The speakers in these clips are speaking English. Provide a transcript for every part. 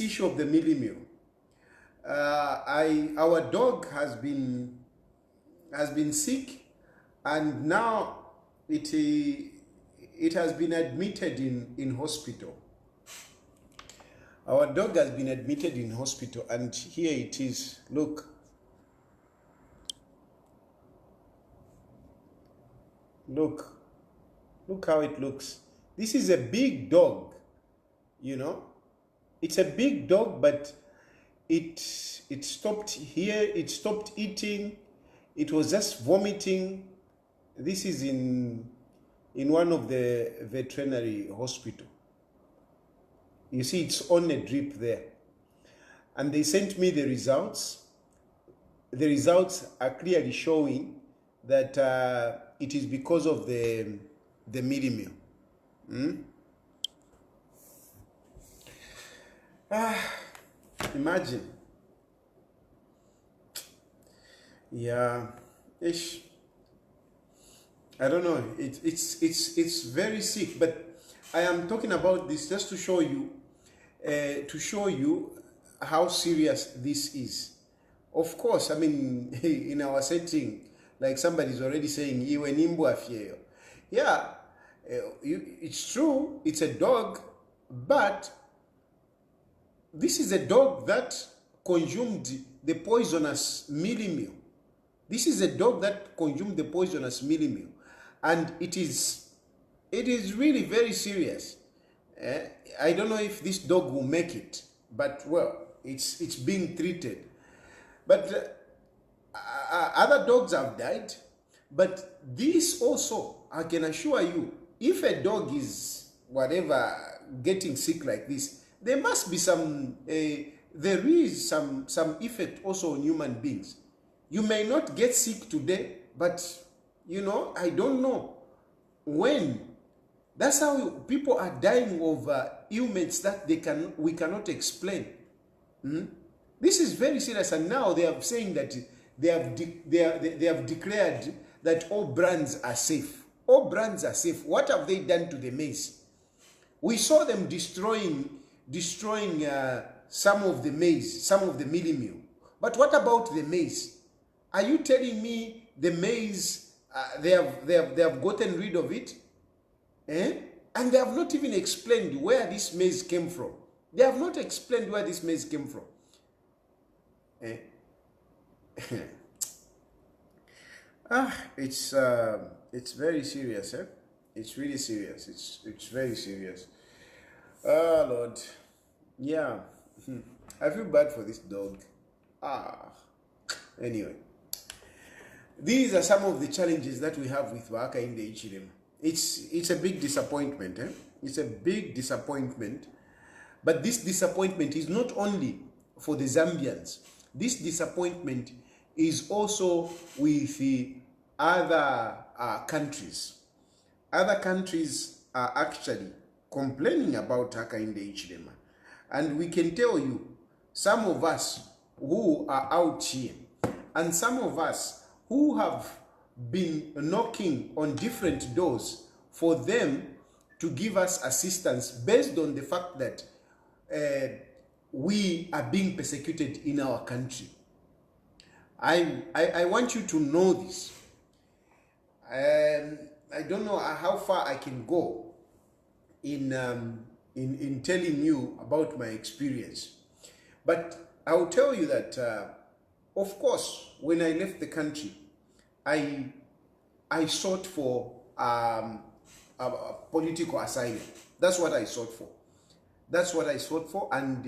issue of the millimil. Our dog has been sick, and now it has been admitted in hospital. Our dog has been admitted in hospital, and here it is. Look. Look how it looks. This is a big dog, you know. It's a big dog, but it stopped here. It stopped eating. It was just vomiting. This is in one of the veterinary hospital. You see, it's on a drip there. And they sent me the results. The results are clearly showing that it is because of the millimil. Imagine. Yeah, ish. I don't know. It's very sick, but I am talking about this just to show you how serious this is. Of course, I mean, in our setting, like somebody's already saying, yeah, it's true, it's a dog, but this is a dog that consumed the poisonous millimil. This is a dog that consumed the poisonous millimil, and it is really very serious. I don't know if this dog will make it, but well, it's being treated. But other dogs have died, but this also, I can assure you, if a dog is whatever getting sick like this, there must be some there is some effect also on human beings. You may not get sick today, but you know, I don't know when. That's how people are dying of ailments that we cannot explain. This is very serious, and now they are saying that they have declared that all brands are safe. All brands are safe. What have they done to the maize? We saw them destroying some of the maize, some of the millimil. But what about the maize? Are you telling me the maize they have gotten rid of it? And they have not even explained where this maize came from. They have not explained where this maize came from. It's very serious, eh? It's really serious. It's very serious. Oh Lord, yeah. I feel bad for this dog. Anyway, these are some of the challenges that we have with Waka in the Hichilema. It's a big disappointment, eh? It's a big disappointment. But this disappointment is not only for the Zambians. This disappointment is also with the other countries. Other countries are actually complaining about Haka in the Hichilema. And we can tell you, some of us who are out here, and some of us who have been knocking on different doors for them to give us assistance based on the fact that we are being persecuted in our country. I want you to know this. I don't know how far I can go in telling you about my experience, but I'll tell you that of course, when I left the country, I sought for a political asylum. That's what I sought for. That's what I sought for, and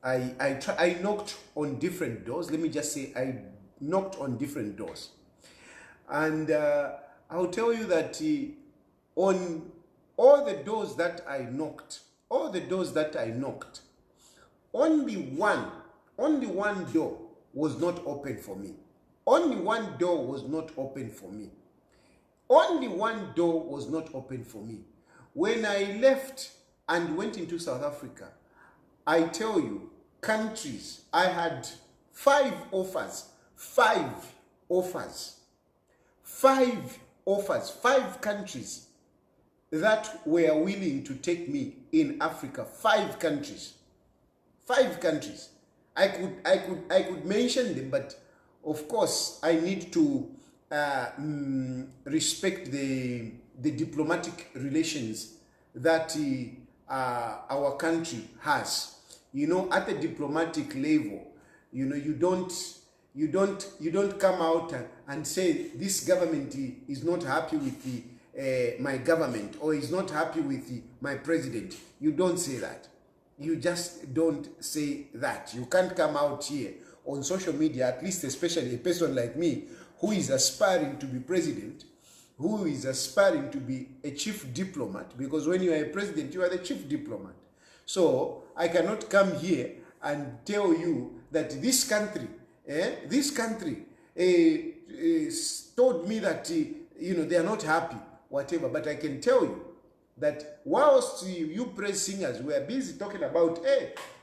I knocked on different doors. Let me just say, I knocked on different doors, and I'll tell you that on all the doors that I knocked, only one door was not open for me. Only one door was not open for me. Only one door was not open for me. When I left and went into South Africa, I tell you, countries, I had 5 offers, 5 offers, 5 offers, 5 countries that were willing to take me in Africa. 5 countries. 5 countries. I could mention them, but of course I need to respect the diplomatic relations that our country has. You know, at the diplomatic level, you know, you don't come out and say this government is not happy with my government, or is not happy with my president. You don't say that. You just don't say that. You can't come out here on social media, at least especially a person like me who is aspiring to be president, who is aspiring to be a chief diplomat, because when you are a president, you are the chief diplomat. So I cannot come here and tell you that this country told me that you know, they are not happy, whatever. But I can tell you that whilst you praise singers were busy talking about,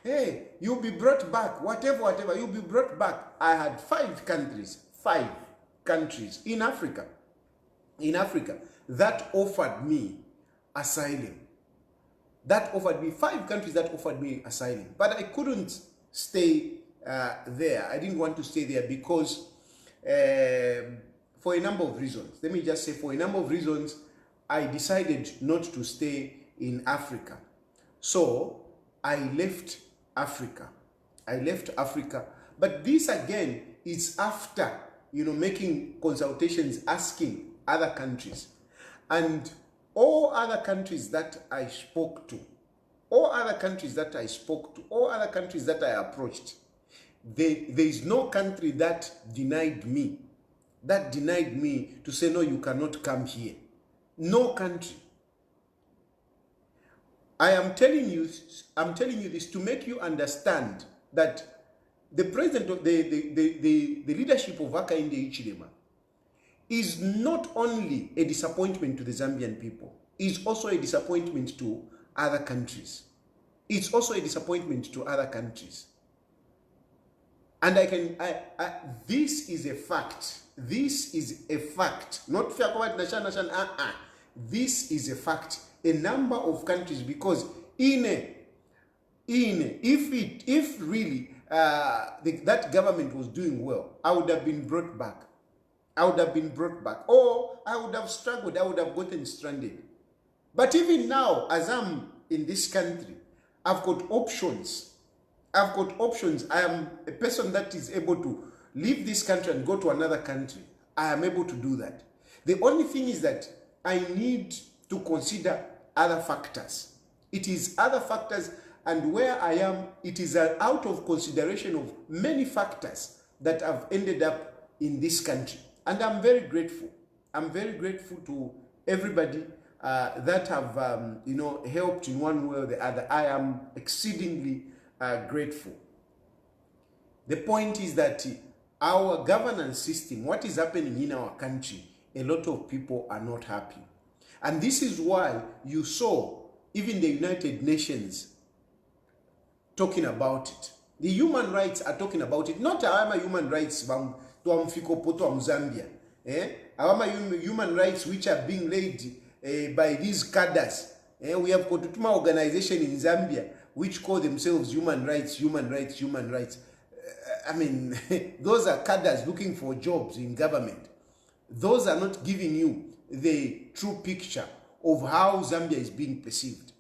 hey, you'll be brought back, whatever, you'll be brought back. I had 5 countries in Africa that offered me asylum. That offered me 5 countries that offered me asylum. But I couldn't stay there. I didn't want to stay there because for a number of reasons. Let me just say, for a number of reasons, I decided not to stay in Africa. So I left Africa. But this again is after, you know, making consultations, asking other countries. And all other countries that I spoke to, all other countries that I approached, there is no country that denied me to say, no, you cannot come here. No country. I'm telling you this to make you understand that the president of the leadership of Hakainde Hichilema is not only a disappointment to the Zambian people, is also a disappointment to other countries. It's also a disappointment to other countries. And this is a fact. This is a fact. Not this is a fact. A number of countries, because if really that government was doing well, I would have been brought back. Or I would have struggled. I would have gotten stranded. But even now, as I'm in this country, I've got options. I am a person that is able to leave this country and go to another country. I am able to do that. The only thing is that I need to consider other factors. It is other factors, and where I am, it is out of consideration of many factors that have ended up in this country. And I'm very grateful. I'm very grateful to everybody that have you know, helped in one way or the other. I am exceedingly grateful. The point is that our governance system, what is happening in our country, a lot of people are not happy. And this is why you saw even the United Nations talking about it. The human rights are talking about it. Not our human rights to Zambia. Our human rights which are being laid by these cadres. We have got an organization in Zambia which call themselves human rights. I mean, those are cadres looking for jobs in government. Those are not giving you the true picture of how Zambia is being perceived.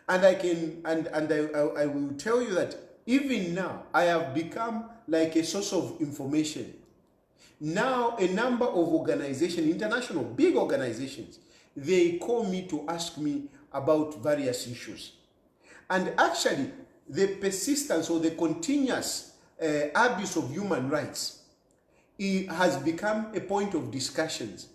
And I will tell you that even now I have become like a source of information. Now a number of organizations, international big organizations, they call me to ask me about various issues. And actually the persistence or the continuous abuse of human rights, it has become a point of discussions.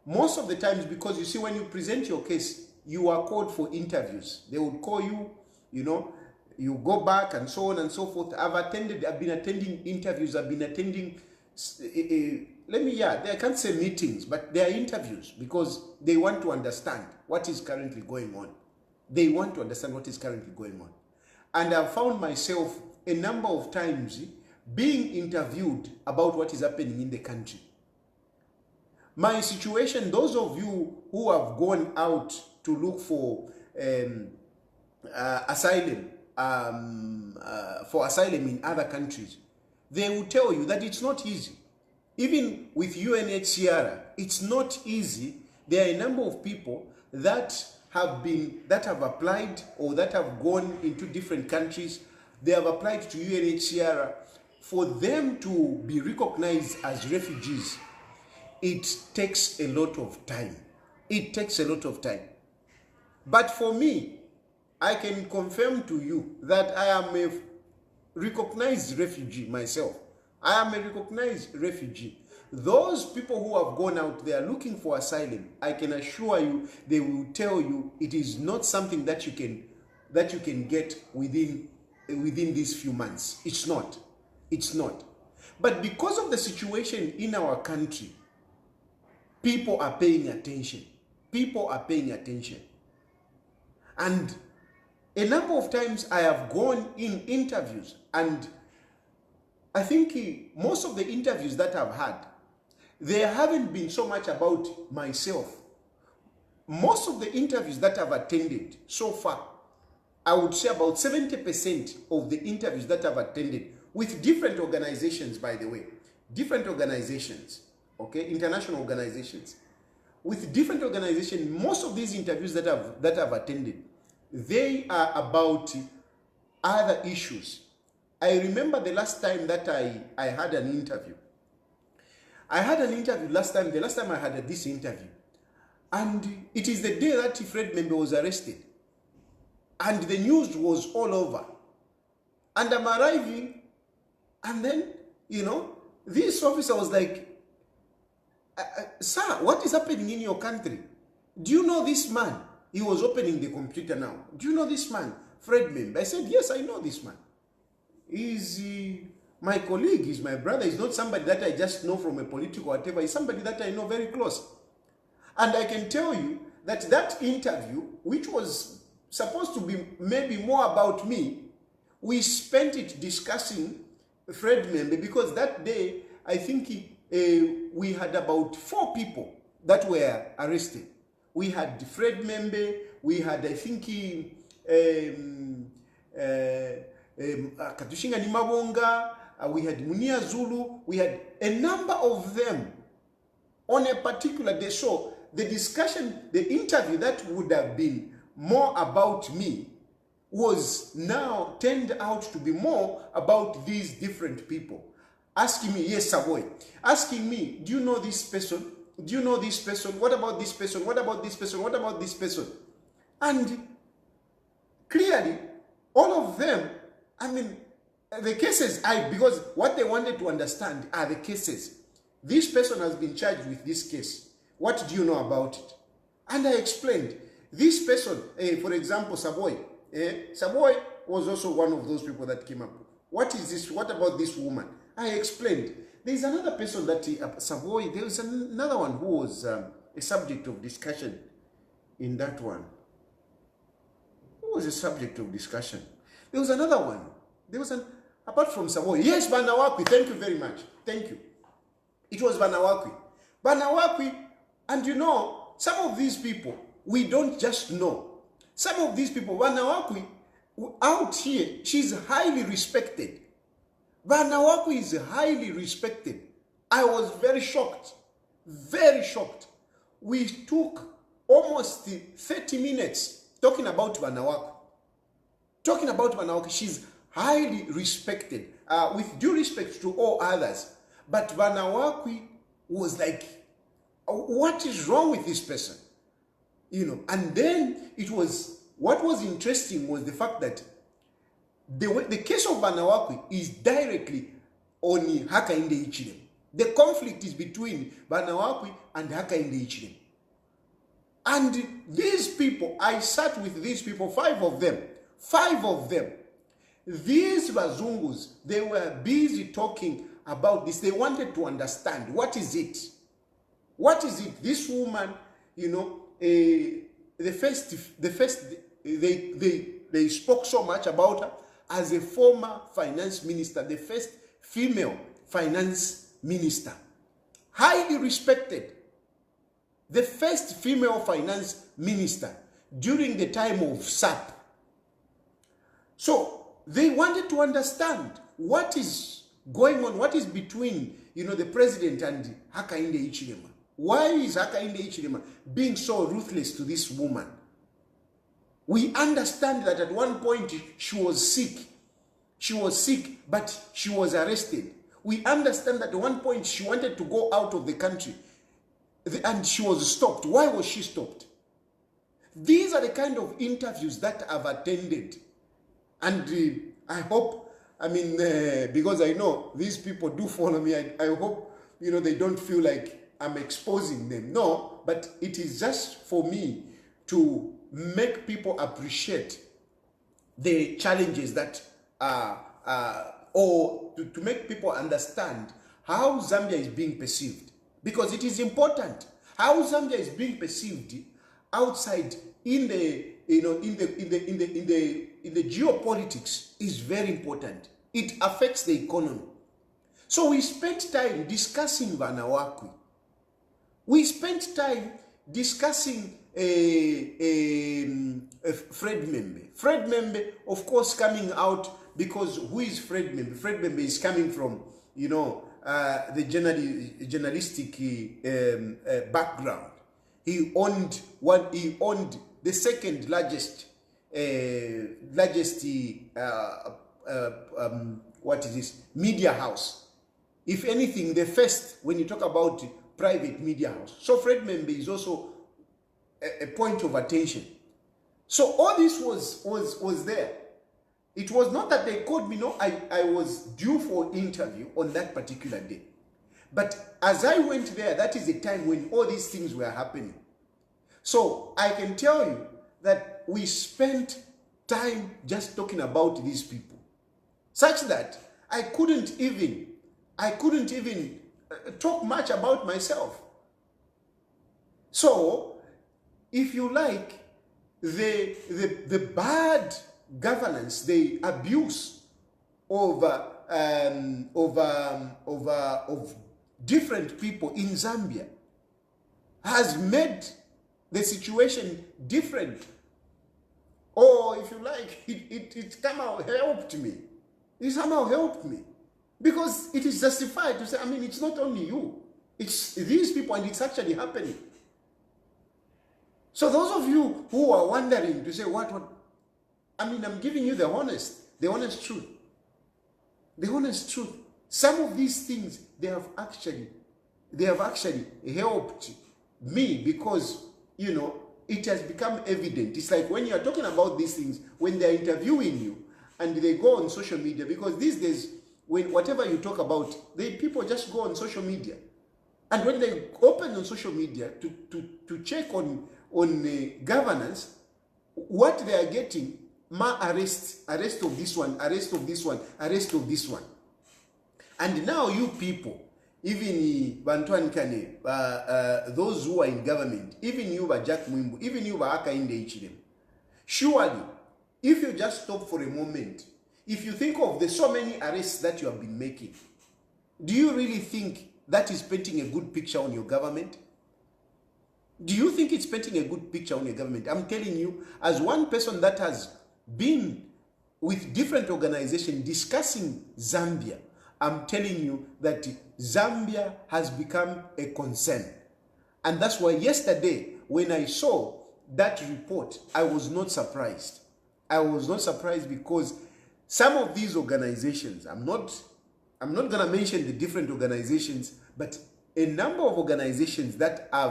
Most of the times, because you see, when you present your case, you are called for interviews. They would call you, you know, you go back and so on and so forth. I've been attending interviews, I've been attending, I can't say meetings, but they are interviews because they want to understand what is currently going on. They want to understand what is currently going on. And I've found myself a number of times being interviewed about what is happening in the country. My situation, those of you who have gone out to look for asylum, in other countries, they will tell you that it's not easy. Even with UNHCR, it's not easy. There are a number of people that have applied or that have gone into different countries. They have applied to UNHCR. For them to be recognized as refugees, it takes a lot of time. It takes a lot of time. But for me, I can confirm to you that I am a recognized refugee myself. I am a recognized refugee. Those people who have gone out there looking for asylum, I can assure you, they will tell you it is not something that you can get within these few months. It's not. It's not. But because of the situation in our country, people are paying attention. People are paying attention. And a number of times I have gone in interviews, and I think most of the interviews that I've had, they haven't been so much about myself. Most of the interviews that I've attended so far, I would say about 70% of the interviews that I've attended with different organizations, by the way, different organizations, okay, international organizations, with different organizations, most of these interviews that I've attended, they are about other issues. I remember the last time that I had an interview. I had an interview the last time I had this interview. And it is the day that Fred Membe was arrested. And the news was all over. And I'm arriving, and then, this officer was like, sir, what is happening in your country? Do you know this man? He was opening the computer now. Do you know this man, Fred Membe? I said, yes, I know this man. He's my colleague, he's my brother. He's not somebody that I just know from a political whatever. He's somebody that I know very close. And I can tell you that interview, which was supposed to be maybe more about me, we spent it discussing Fred Membe, because that day, I think we had about 4 people that were arrested. We had Fred Membe, we had, I think, Katushinga Nimabonga, we had Munia Zulu, we had a number of them on a particular day. So the discussion, the interview that would have been more about me was now turned out to be more about these different people. Asking me, yes, Savoy, asking me, do you know this person? Do you know this person? What about this person? What about this person? What about this person? And clearly, all of them, I mean, the cases, because what they wanted to understand are the cases. This person has been charged with this case. What do you know about it? And I explained, this person, for example, Savoy, Savoy was also one of those people that came up. What is this? What about this woman? I explained. There is another person that Savoy, there was another one who was a subject of discussion in that one. Who was a subject of discussion? There was another one. There was apart from Savoy. Yes, Banawakwi. Thank you very much. Thank you. It was Banawakwi. Banawakwi, and some of these people, we don't just know. Some of these people, Banawakwi, out here, she's highly respected. Banawakwi is highly respected. I was very shocked. Very shocked. We took almost 30 minutes talking about Banawakwi. Talking about Banawakwi, she's highly respected, with due respect to all others. But Banawakwi was like, what is wrong with this person? And then what was interesting was the fact that the case of Banawakwi is directly on Hakainde Hichilema. The conflict is between Banawakwi and Hakainde Hichilema. And these people, I sat with these people, 5 of them. 5 of them. These Bazungus, they were busy talking about this. They wanted to understand, what is it? What is it? This woman, they spoke so much about her as a former finance minister, the first female finance minister. Highly respected. The first female finance minister. during the time of SAP. So they wanted to understand what is going on, what is between, the president and Hakainde Hichilema. Why is Hakainde Hichilema being so ruthless to this woman? We understand that at one point she was sick. She was sick, but she was arrested. We understand that at one point she wanted to go out of the country and she was stopped. Why was she stopped? These are the kind of interviews that I've attended. And I hope, because I know these people do follow me, I hope, they don't feel like I'm exposing them. No, but it is just for me to make people appreciate the challenges that or to make people understand how Zambia is being perceived, because it is important how Zambia is being perceived outside in the in the geopolitics is very important. It affects the economy. So we spent time discussing Vanawakwi. We spent time discussing Fred Membe. Fred Membe, of course, coming out because who is Fred Membe? Fred Membe is coming from, the journalistic background. He owned the second largest media house. If anything, the first when you talk about private media house. So Fred Membe is also a point of attention. So all this was there. It was not that they called me. No, I was due for interview on that particular day. But as I went there, that is the time when all these things were happening. So I can tell you that we spent time just talking about these people, such that I couldn't even talk much about myself. So, if you like, the bad governance, the abuse of different people in Zambia has made the situation different. Or if you like, it somehow helped me. It somehow helped me. Because it is justified to say, it's not only you. It's these people, and it's actually happening. So those of you who are wondering to say, what? I'm giving you the honest truth. The honest truth. Some of these things, they have actually helped me because, it has become evident. It's like when you are talking about these things, when they're interviewing you and they go on social media, because these days, when whatever you talk about, people just go on social media. And when they open on social media to check on governance, what they are getting, arrest of this one, arrest of this one, arrest of this one. And now you people, even Bantuan Kane, those who are in government, even you, Jack Mwimbu, even you, Hakainde Hichilema, surely, if you just stop for a moment, if you think of the so many arrests that you have been making, do you really think that is painting a good picture on your government? Do you think it's painting a good picture on your government? I'm telling you, as one person that has been with different organizations discussing Zambia, I'm telling you that Zambia has become a concern. And that's why yesterday, when I saw that report, I was not surprised. I was not surprised because some of these organizations, I'm not going to mention the different organizations, but a number of organizations that I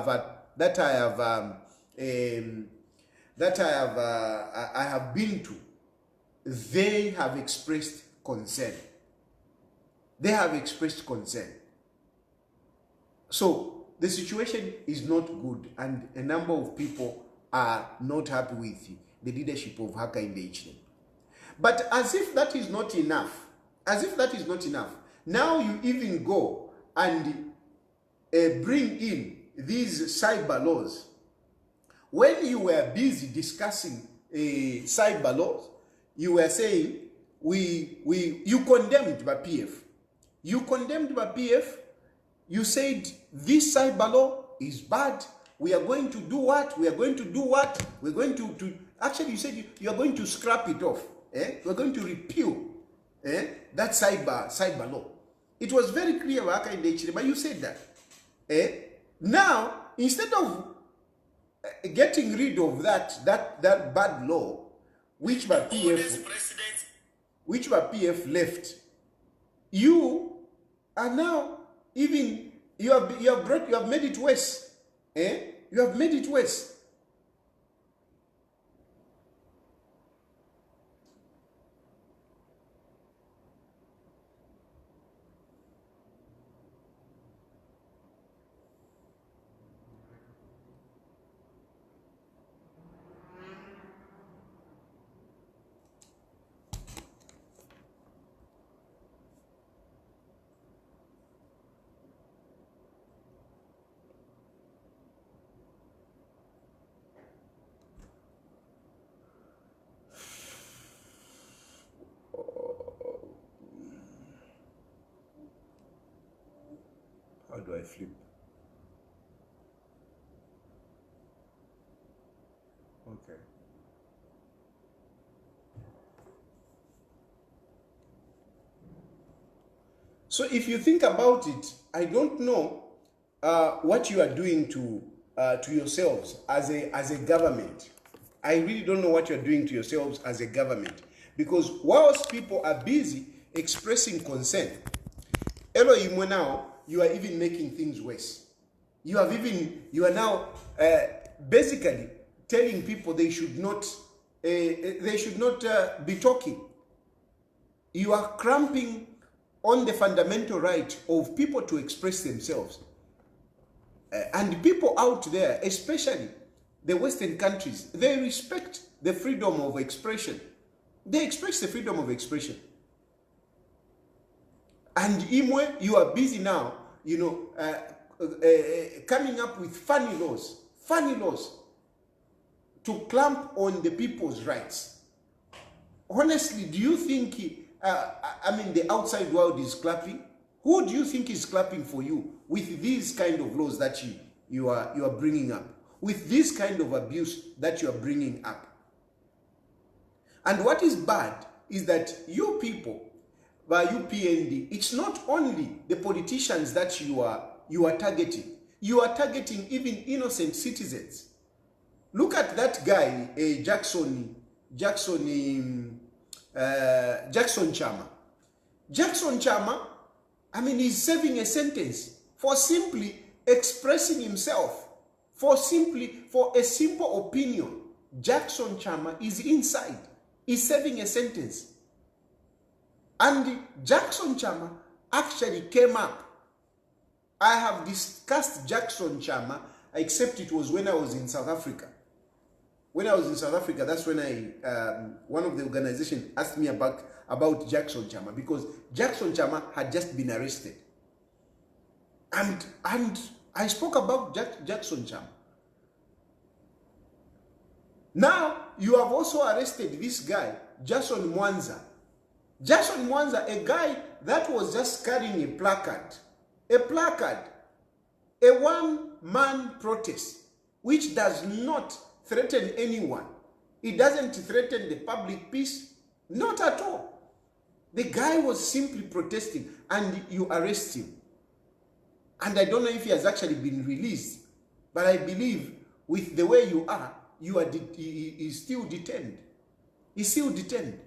have been to, they have expressed concern. They have expressed concern. So the situation is not good, and a number of people are not happy with the leadership of Hakainde Hichilema. But as if that is not enough, now you even go and bring in these cyber laws. When you were busy discussing cyber laws, you were saying you condemned by PF. You condemned by PF. You said this cyber law is bad. we are going to do what? We are going to do what? We're going to actually, you said you are going to scrap it off. We're going to repeal that cyber law. It was very clear, Waka in the Hichilema, you said that. Now, instead of getting rid of that bad law, which by PF left, you are now even you have made it worse. You have made it worse. How do I flip? Okay. So if you think about it, I don't know what you are doing to yourselves as a government. I really don't know what you are doing to yourselves as a government, because whilst people are busy expressing concern, Elohim now, you are even making things worse. You are now basically telling people they should not be talking. You are cramping on the fundamental right of people to express themselves. And people out there, especially the Western countries, they respect the freedom of expression. They express the freedom of expression. And Imwe, you are busy now, coming up with funny laws to clamp on the people's rights. Honestly, do you think, the outside world is clapping? Who do you think is clapping for you with these kind of laws that you are bringing up? With this kind of abuse that you are bringing up? And what is bad is that you people, by UPND, it's not only the politicians that you are targeting. You are targeting even innocent citizens. Look at that guy, Jackson Chama. Jackson Chama, he's serving a sentence for simply expressing himself, for a simple opinion. Jackson Chama is inside. He's serving a sentence. And Jackson Chama actually came up. I have discussed Jackson Chama, except it was when I was in South Africa. When I was in South Africa, that's when one of the organizations asked me about Jackson Chama, because Jackson Chama had just been arrested. And I spoke about Jackson Chama. Now, you have also arrested this guy, Jason Mwanza. Jason Mwanza, a guy that was just carrying a placard, a one-man protest, which does not threaten anyone. It doesn't threaten the public peace, not at all. The guy was simply protesting, and you arrest him. And I don't know if he has actually been released, but I believe with the way you are he's still detained. He's still detained.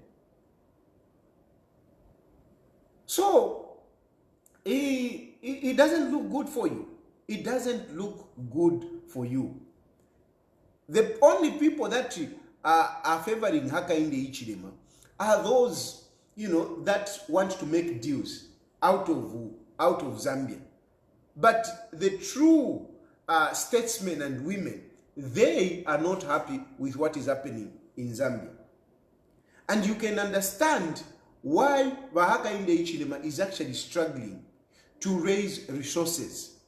So, it doesn't look good for you. It doesn't look good for you. The only people that are favoring Hakainde Hichilema are those, that want to make deals out of Zambia. But the true statesmen and women, they are not happy with what is happening in Zambia. And you can understand why Hakainde Hichilema is actually struggling to raise resources.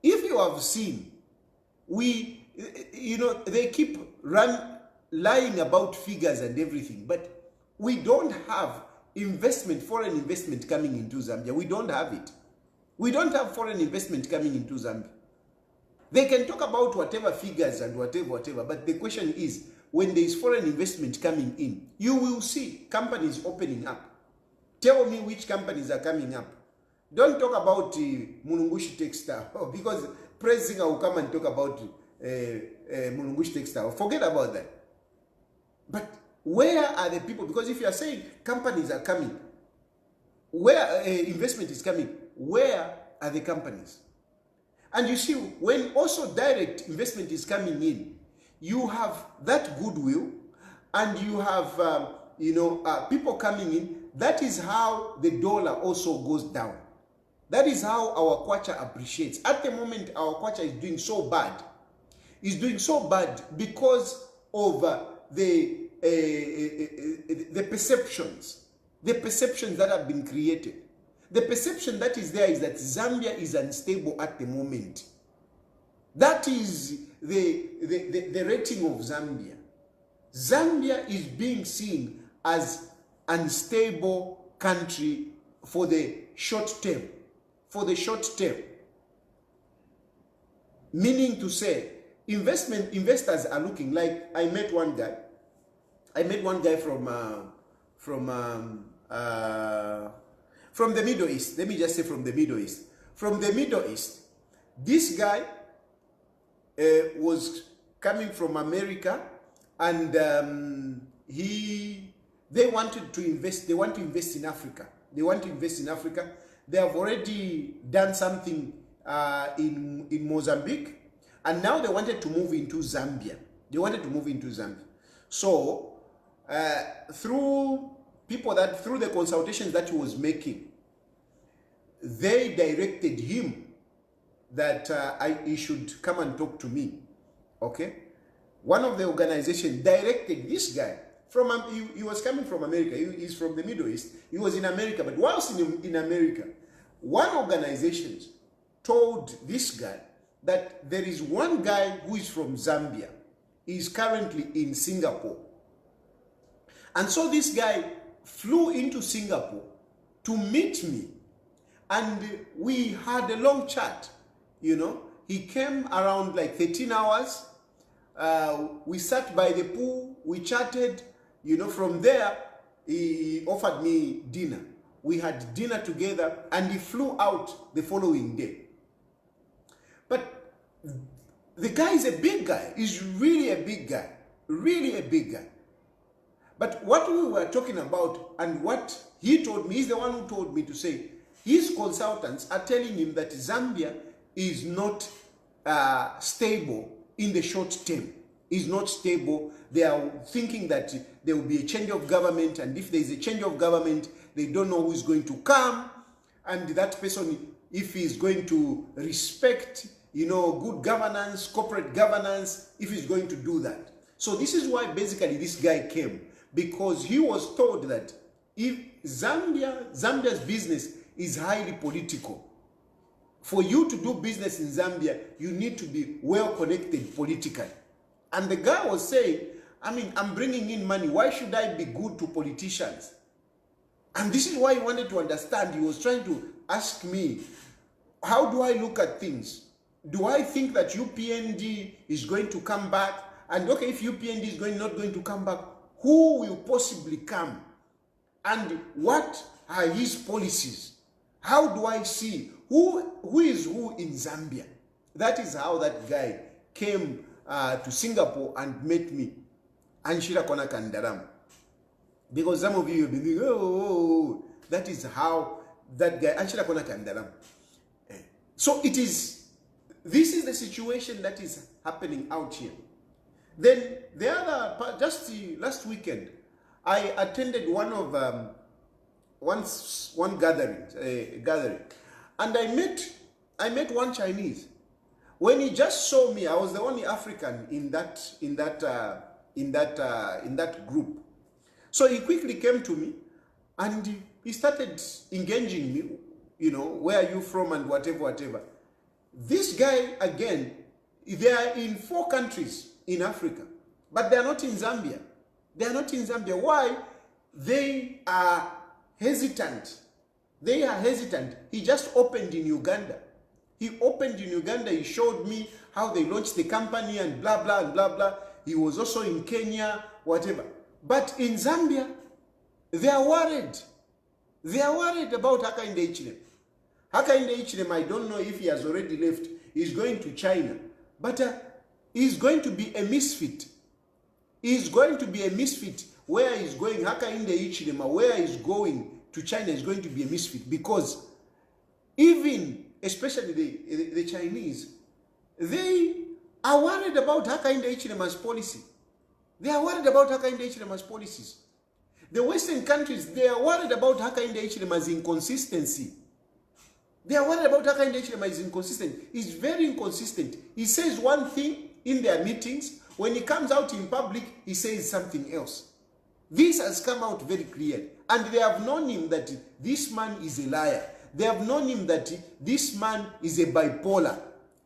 If you have seen, they keep lying about figures and everything, but we don't have foreign investment coming into Zambia. We don't have it. We don't have foreign investment coming into Zambia. They can talk about whatever figures and whatever, but the question is, when there is foreign investment coming in, you will see companies opening up. Tell me which companies are coming up. Don't talk about Mulungushi Textile, because President will come and talk about Mulungushi Textile. Forget about that. But where are the people? Because if you are saying companies are coming, where investment is coming, where are the companies? And you see, when also direct investment is coming in, you have that goodwill, and you have people coming in. That is how the dollar also goes down. That is how our kwacha appreciates. At the moment, our kwacha is doing so bad. It's doing so bad because of the perceptions that have been created. The perception that is there is that Zambia is unstable at the moment. That is the rating of Zambia. Zambia is being seen as unstable country for the short term. For the short term. Meaning to say, investors are looking, like I met one guy from the Middle East. Let me just say from the Middle East. From the Middle East, this guy was coming from America, and they wanted to invest. They want to invest in Africa. They want to invest in Africa. They have already done something in Mozambique, and now they wanted to move into Zambia. They wanted to move into Zambia. So through the consultations that he was making, they directed him that he should come and talk to me. Okay, one of the organizations directed this guy from he was coming from America. He's from the Middle East. He was in America, but whilst in America, one organization told this guy that there is one guy who is from Zambia. He's currently in Singapore. And so this guy flew into Singapore to meet me, and we had a long chat. He came around like 13 hours. We sat by the pool, we chatted. From there, he offered me dinner. We had dinner together, and he flew out the following day. But the guy is a big guy. He's really a big guy. Really a big guy. But what we were talking about, and what he told me, he's the one who told me to say, his consultants are telling him that Zambia is not stable in the short term. Is not stable. They are thinking that there will be a change of government, and if there is a change of government, they don't know who is going to come, and that person, if he is going to respect, good governance, corporate governance, if he's going to do that. So this is why basically this guy came, because he was told that if Zambia's business is highly political. For you to do business in Zambia, you need to be well connected politically. And the guy was saying, I'm bringing in money. Why should I be good to politicians? And this is why he wanted to understand. He was trying to ask me, how do I look at things? Do I think that UPND is going to come back? And okay, if UPND is not going to come back, who will possibly come? And what are his policies? How do I see who is who in Zambia? That is how that guy came to Singapore and met me. Anshira Kona Kandaram. Because some of you will be thinking, oh, that is how that guy, Anshira Kona Kandaram. So this is the situation that is happening out here. Then the other part, just last weekend, I attended one gathering, and I met one Chinese. When he just saw me, I was the only African in that group. So he quickly came to me, and he started engaging me. Where are you from and whatever. This guy, again, they are in 4 countries in Africa, but they are not in Zambia. They are not in Zambia. Why? They are hesitant. He just opened in Uganda. He opened in Uganda. He showed me how they launched the company and blah, blah, and blah, blah. He was also in Kenya, whatever. But in Zambia, they are worried. They are worried about Hakainde Hichilema. Hakainde Hichilema, I don't know if he has already left. He's going to China. But he's going to be a misfit. He's going to be a misfit. Where he's going, Hakainde Hichilema, where he's going to China is going to be a misfit. Because even, especially the Chinese, they are worried about Hakainde Hichilema's policy. They are worried about Hakainde Hichilema's policies. The Western countries, they are worried about Hakainde Hichilema's inconsistency. They are worried about Hakainde Hichilema is inconsistent. He's very inconsistent. He says one thing in their meetings. When he comes out in public, he says something else. This has come out very clear. And they have known him that this man is a liar. They have known him that this man is a bipolar.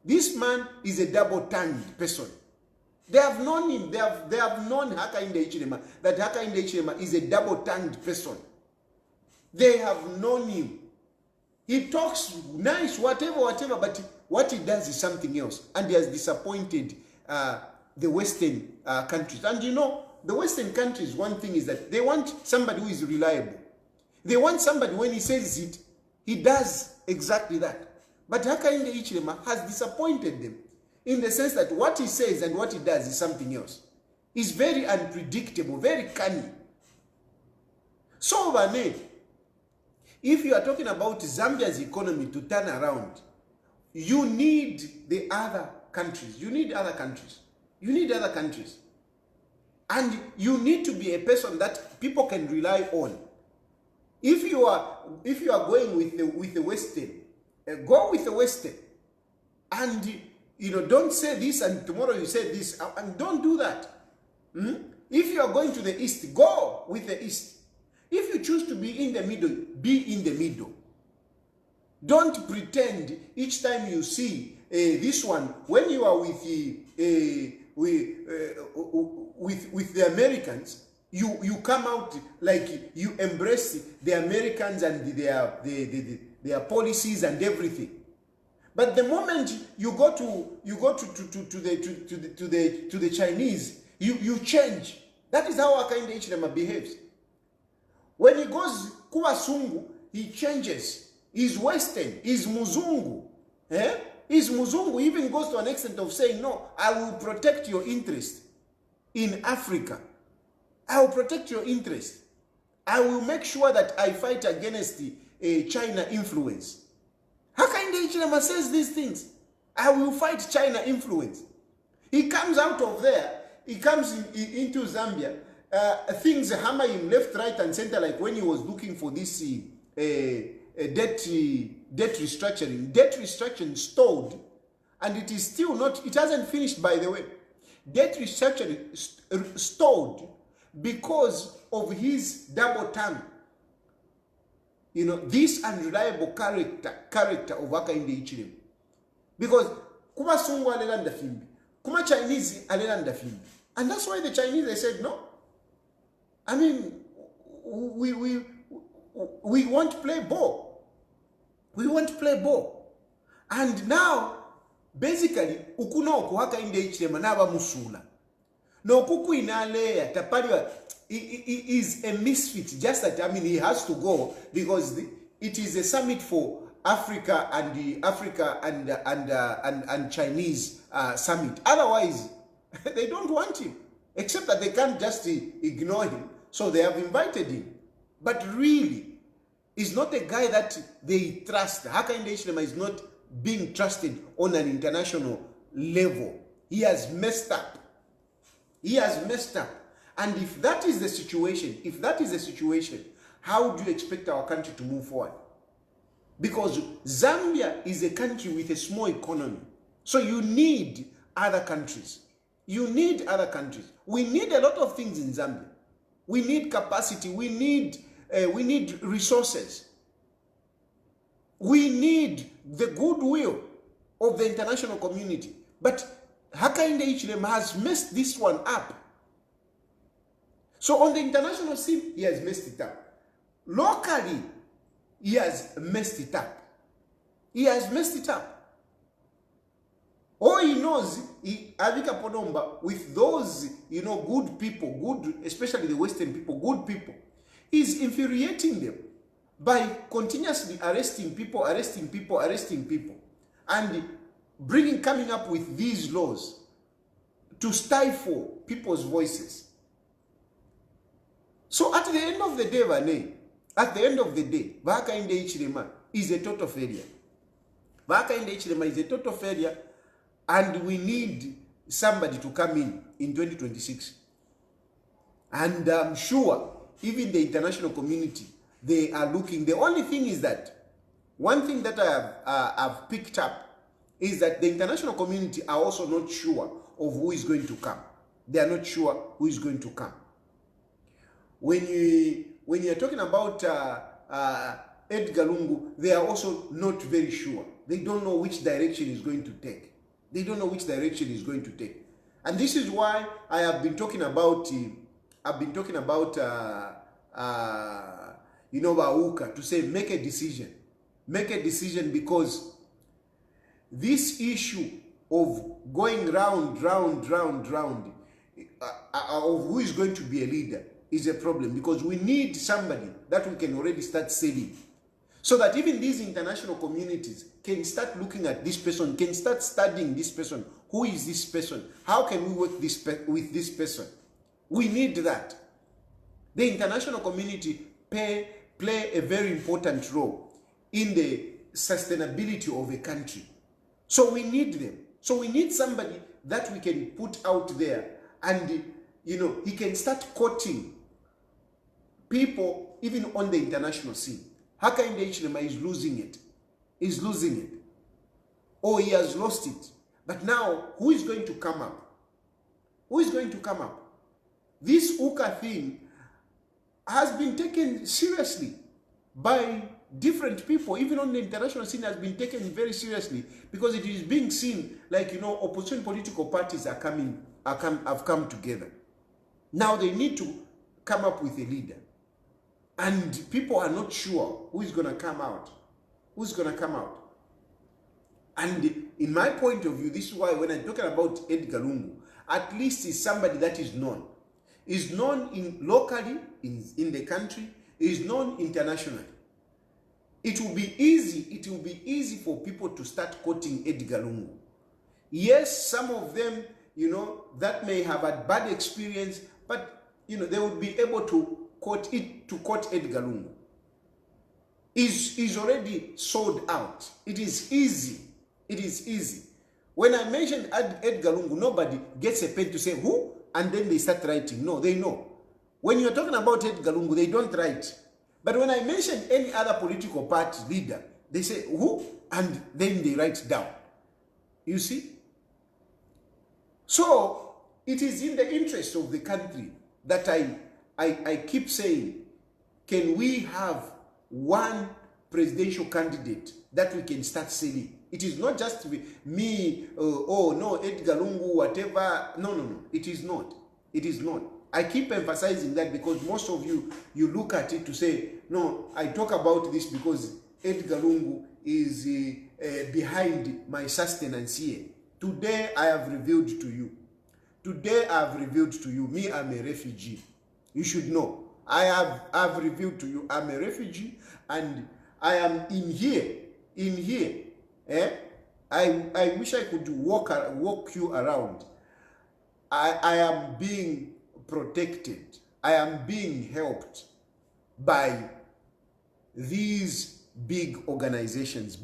This man is a double-tongued person. They have known him. They have known Hakainde Hichilema, that Hakainde Hichilema is a double-tongued person. They have known him. He talks nice, whatever, but what he does is something else. And he has disappointed the Western countries. And you know, the Western countries, one thing is that they want somebody who is reliable. They want somebody, when he says it, he does exactly that. But Hakainde Hichilema has disappointed them in the sense that what he says and what he does is something else. He's very unpredictable, very cunning. So, Vane, if you are talking about Zambia's economy to turn around, you need the other countries. You need other countries. You need other countries. And you need to be a person that people can rely on. If you are going with the Western, go with the Western. And you know, don't say this and tomorrow you say this, and don't do that. If you are going to the East, go with the East. If you choose to be in the middle, be in the middle. Don't pretend each time you see this one, when you are with the Americans, you come out like you embrace the Americans and their policies and everything. But the moment you go to the Chinese, you change. That is how Hakainde Hichilema behaves. When he goes Kuwasungu, he changes. He's Western. He's Muzungu. He's Muzungu. He even goes to an extent of saying, no, I will protect your interest in Africa. I will protect your interest. I will make sure that I fight against the China influence. Hakainde Hichilema says these things. I will fight China influence. He comes out of there. He comes into Zambia. Things hammer him left, right, and center, like when he was looking for this debt restructuring. Debt restructuring stalled, and it is still not, it hasn't finished, by the way. Debt restructuring stalled because of his double tongue. You know, this unreliable character of Hakainde Hichilema. Because Kuma Sungu alelanda fimbi, Kuma Chinese alelanda fimbi. And that's why the Chinese, they said, no. I mean, we won't play ball. We won't play ball. And now, basically, ukuno ku Hakainde Hichilema naba musula. No kuku inalea tapariwa. He is a misfit. Just that, I mean, he has to go because it is a summit for Africa and the Africa and Chinese summit. Otherwise, they don't want him, except that they can't just ignore him. So they have invited him. But really, he's not a guy that they trust. Hakainde Hichilema is not being trusted on an international level. He has messed up. He has messed up. And if that is the situation, how do you expect our country to move forward? Because Zambia is a country with a small economy. So you need other countries. You need other countries. We need a lot of things in Zambia. We need capacity. We need resources. We need the goodwill of the international community. But Hakainde Hichilema has messed this one up. So on the international scene, he has messed it up. Locally, he has messed it up. He has messed it up. All he knows, Avika Ponomba, with those, good people, especially the Western people, good people, is infuriating them by continuously arresting people, and coming up with these laws to stifle people's voices. So at the end of the day, Hakainde Hichilema is a total failure. Hakainde Hichilema is a total failure, and we need somebody to come in 2026. And I'm sure even the international community, they are looking. The only thing is that, one thing that I've picked up is that the international community are also not sure of who is going to come. They are not sure who is going to come. When you're talking about Edgar Lungu, they are also not very sure. They don't know which direction is going to take. And this is why I have been talking about Bauka, to say make a decision, because this issue of going round of who is going to be a leader is a problem, because we need somebody that we can already start selling, so that even these international communities can start looking at this person, can start studying this person. Who is this person? How can we work with this person? We need that. The international community play a very important role in the sustainability of a country. So we need them. So we need somebody that we can put out there, and he can start courting people even on the international scene. Hakainde Hichilema is losing it. Or he has lost it. But now, who is going to come up? This Uka thing has been taken seriously by different people, even on the international scene, has been taken very seriously, because it is being seen like, opposition political parties have come together. Now they need to come up with a leader. And people are not sure who is going to come out. And in my point of view, this is why when I'm talking about Edgar Lungu, at least he's somebody that is known. Is known locally in the country, is known internationally. It will be easy for people to start quoting Edgar Lungu. Yes, some of them, that may have had bad experience, but they would be able to quote Edgar Lungu. Is already sold out. It is easy. When I mentioned Edgar Lungu, nobody gets a pen to say who, and then they start writing. No, they know. When you're talking about Edgar Lungu, they don't write. But when I mention any other political party leader, they say who, and then they write down. You see? So it is in the interest of the country that I keep saying, can we have one presidential candidate that we can start selling? It is not just me, Edgar Lungu, whatever. No. It is not. I keep emphasizing that because most of you look at it to say, no, I talk about this because Edgar Lungu is behind my sustenance here. Today I have revealed to you. Me, I'm a refugee. You should know. I've revealed to you, I'm a refugee, and I am in here. I wish I could walk you around. I am being protected. I am being helped by these big organizations.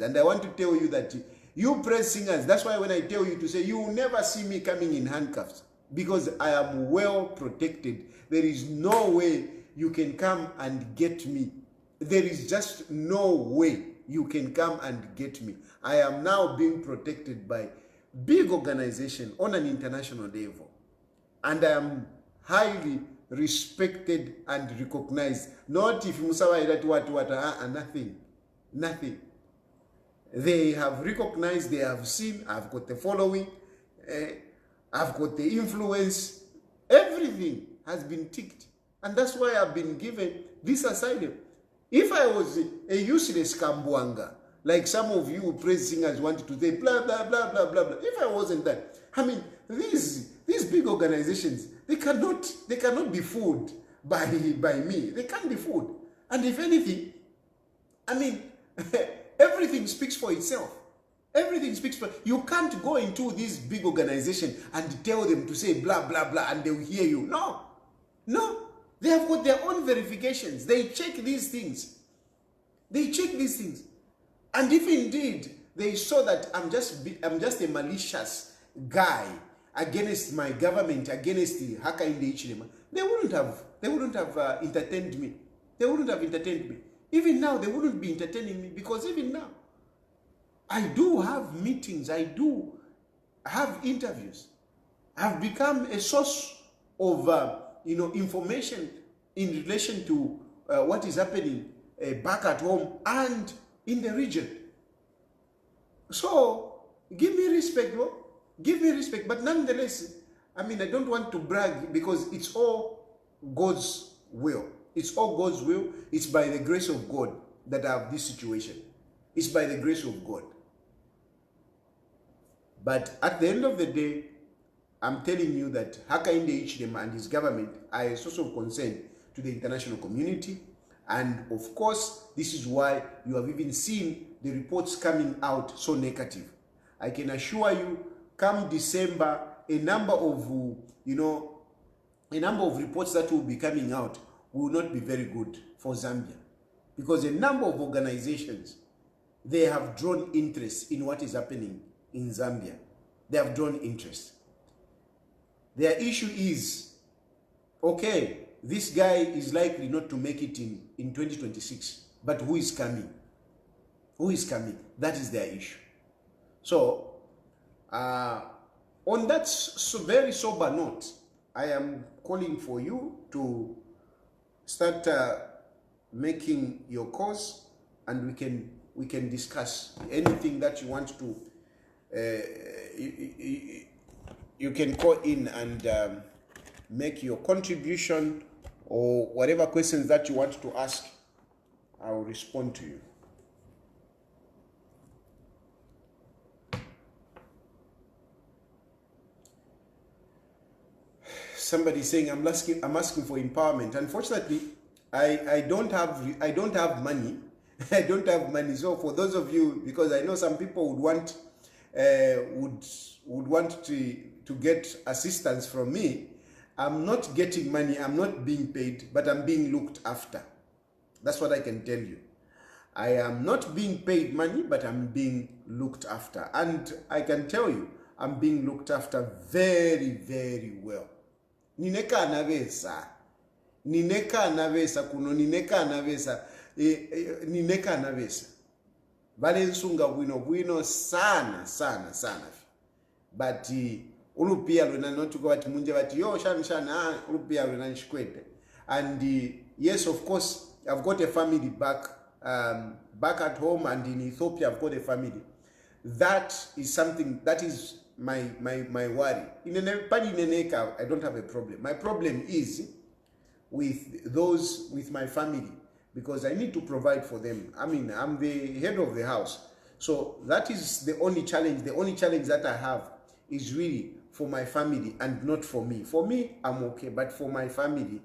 And I want to tell you that you praise singers, that's why when I tell you to say, you will never see me coming in handcuffs, because I am well protected. There is no way you can come and get me. There is just no way you can come and get me. I am now being protected by big organization on an international level. And I am highly respected and recognized. Not if Musawa nothing. They have recognized, they have seen, I've got the following, I've got the influence. Everything has been ticked. And that's why I've been given this asylum. If I was a useless Kambuanga, Like some of you praise singers want to say blah, blah, blah, blah, blah, blah. If I wasn't that, I mean, these big organizations, they cannot be fooled by me. They can't be fooled. And if anything, I mean, everything speaks for itself. Everything speaks for... You can't go into this big organization and tell them to say blah, blah, blah, and they will hear you. No. No. They have got their own verifications. They check these things. They check these things. And if indeed they saw that I'm just a malicious guy against my government, against the Haka in the Hichilema, they wouldn't have entertained me. They wouldn't have entertained me. Even now, they wouldn't be entertaining me, because even now, I do have meetings. I do have interviews. I've become a source of information in relation to what is happening back at home and in the region. So give me respect, bro. Give me respect. But nonetheless, I mean, I don't want to brag, because it's all God's will. It's all God's will. It's by the grace of God that I have this situation. It's by the grace of God. But at the end of the day, I'm telling you that Hakainde Hichilema and his government are a source of concern to the international community. And of course, this is why you have even seen the reports coming out so negative. I can assure you, come December, a number of reports that will be coming out will not be very good for Zambia. Because a number of organizations, they have drawn interest in what is happening in Zambia. They have drawn interest. Their issue is, okay, this guy is likely not to make it in 2026, but who is coming? Who is coming? That is their issue. So, on that very sober note, I am calling for you to start making your calls, and we can discuss anything that you want to. You can call in and make your contribution, or whatever questions that you want to ask. I will respond to you. Somebody saying I'm asking for empowerment. Unfortunately, I don't have money. I don't have money. So for those of you, because I know some people would want to get assistance from me, I'm not getting money. I'm not being paid, but I'm being looked after. That's what I can tell you. I am not being paid money, but I'm being looked after, and I can tell you I'm being looked after very, very well. Nineka anavesa kuno, nineka anavesa valensunga bwino sana but ulupia lwena notuko bati munje bati yo shana ulupia lwena nchikwete. And yes, of course, I've got a family back at home, and in Ethiopia I've got a family. That is something that is my worry. I don't have a problem. My problem is with my family, because I need to provide for them. I mean, I'm the head of the house. So that is the only challenge. The only challenge that I have is really for my family and not for me. For me, I'm okay. But for my family,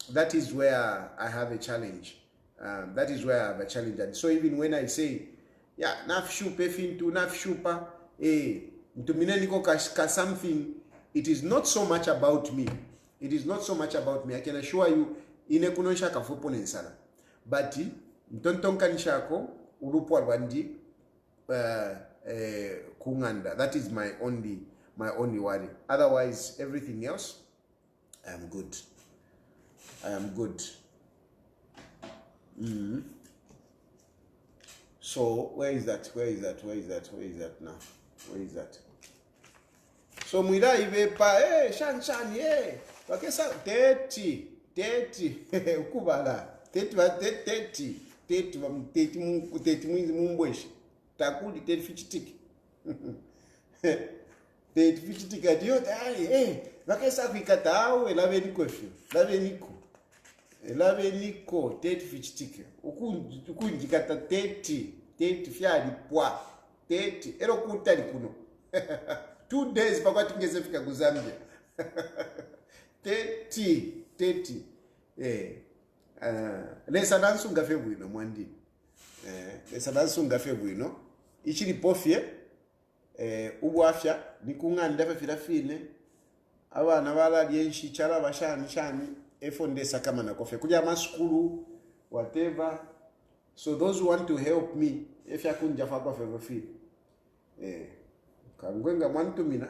that is where I have a challenge. That is where I have a challenge. And so even when I say, yeah, nafshupe fintu, nafshupa, something, it is not so much about me. It is not so much about me. I can assure you, inekunosha kafupo nensala. But mtontonka nishako urupu alwandi kunganda. That is my only worry. Otherwise, everything else, I am good. I am good. So where is that now? Where is that? So mwida ivepa shan wakesa 30 ukubala 30 mwinzi mumbweshi takuli 30 fichitiki 30 fichitiki adiyo wakesa kuikata awe laveniko. Lave niko 30 fichitike. Ukunjikata 30 fyali pwa. 30 ero kutali kuno. 2 days pakati ngeze fika ku Zambia. 30 lesa dansunga fe bwino mwandi. Lesa dansunga fe bwino. Ichiri pofye ubwafya nikunganda fe filafine. Abana baladye nshichala bashani efondesa kama na kofe kuja maskulu whatever. So those who want to help me if yakunja fa kofe feel kangwenga mwantu mina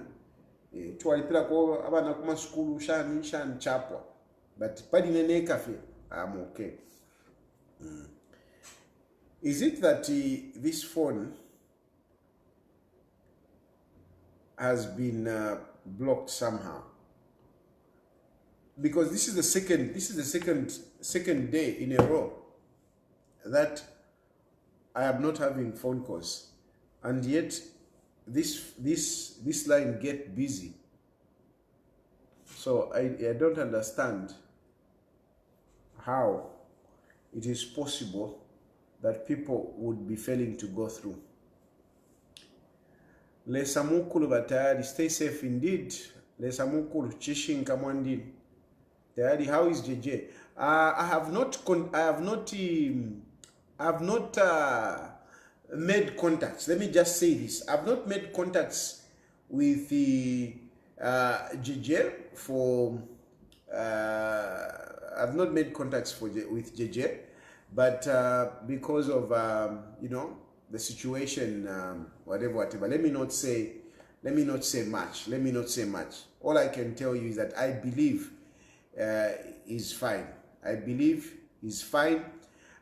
twalitira ko abana kuma skulu shani chapwa but padi nene cafe I'm okay. Is it that this phone has been blocked somehow? Because this is the second day in a row that I am not having phone calls, and yet this line get busy. So I don't understand how it is possible that people would be failing to go through. Lesamukulu batayali, stay safe indeed. Lesamukulu chishinka mwandini. Tayali, how is JJ? I have not made contacts. Let me just say this. I've not made contacts with the JJ for I've not made contacts with JJ, but because of the situation, whatever. Let me not say much. All I can tell you is that I believe is fine. I believe is fine,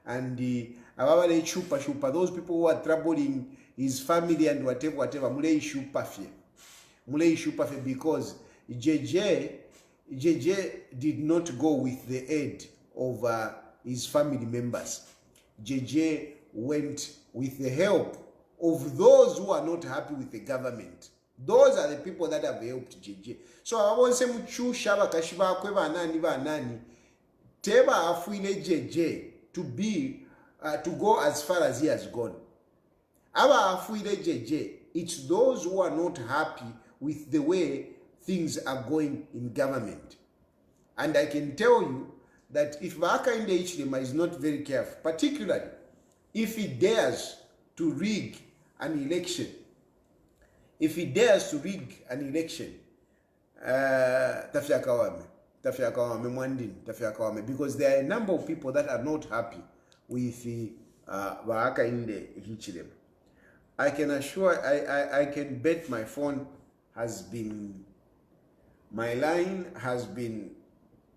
and those people who are troubling his family and whatever, mulei shupafye, because JJ did not go with the aid of his family members. JJ went with the help of those who are not happy with the government. Those are the people that have helped JJ. So I want to say shaba kashiba kweba nani teba afuile JJ to be to go as far as he has gone. Aba afuile JJ, it's those who are not happy with the way things are going in government. And I can tell you that if Hakainde Hichilema is not very careful, particularly if he dares to rig an election, tafia kawame, because there are a number of people that are not happy with the Hakainde Hichilema. I can assure, I can bet my phone has been, my line has been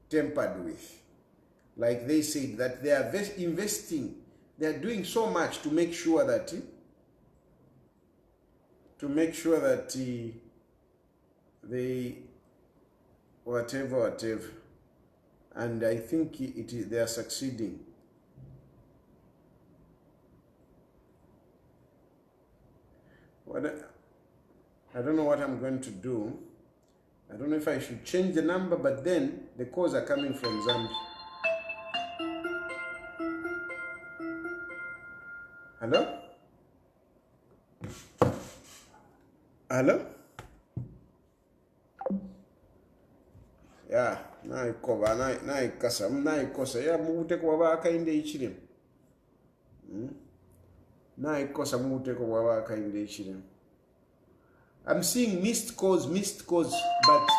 tampered with. Like they said that they are investing, they are doing so much to make sure that they whatever, and I think they are succeeding. I don't know what I'm going to do. I don't know if I should change the number, but then the calls are coming from Zambia. Hello? Hello? Yeah, naikosa ya mubuteko wa Hakainde Hichilema. Naikosa mubuteko wa Hakainde Hichilema. I'm seeing missed calls, but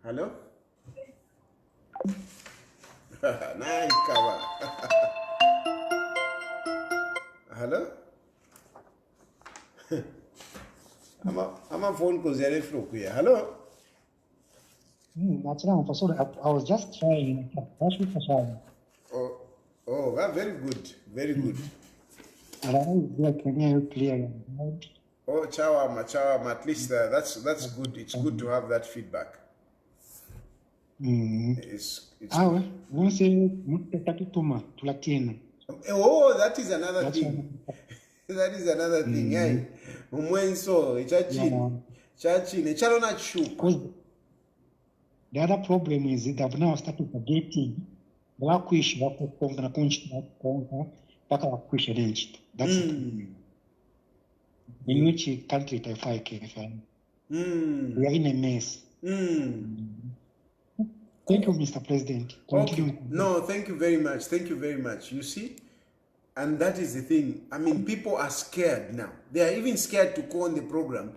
hello? Naikawa. Hello? I'm a phone call zero flow here. Hello? That's wrong. I was just trying. Oh, very good. Very good. I can hear you clearly. Oh, chawama. At least that's good. It's good to have that feedback. It's Oh, that is another thing. That is another thing. Hey, umwenso chachini chalona chupa. The other problem is that they've now started forgetting bakwish bakukonga na kunchita paka bakwisha denchita. That's it. In which country they fight KFN? We are in a mess. Thank you, Mr. President. Continue. Okay. No, thank you very much. Thank you very much. You see, and that is the thing. I mean, people are scared now. They are even scared to call on the program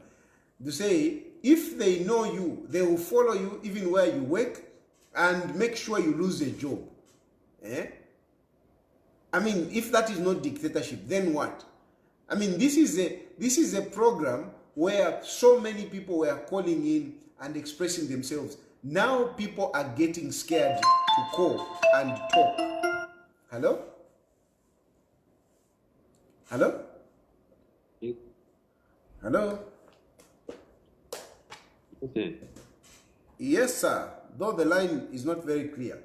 to say, if they know you, they will follow you even where you work and make sure you lose a job. Eh? I mean, if that is not dictatorship, then what? I mean, this is a program where so many people were calling in and expressing themselves. Now people are getting scared to call and talk. Hello? Hello? Hello? Okay. Yes, sir. Though the line is not very clear.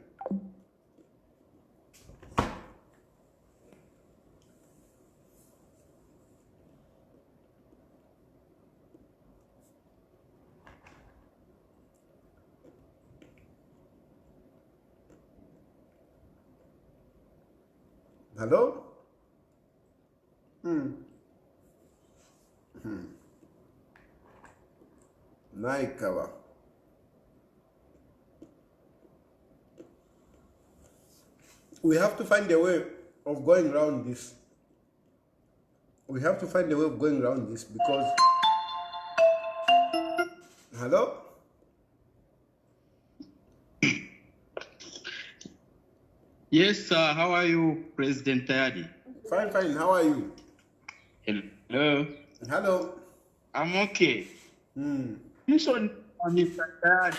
Hello? Naikawa. We have to find a way of going around this. We have to find a way of going around this because... Hello? Yes, sir. How are you, President Tayali? Fine, fine. How are you? Hello. Hello. I'm okay. Listen, Mr. Tayali,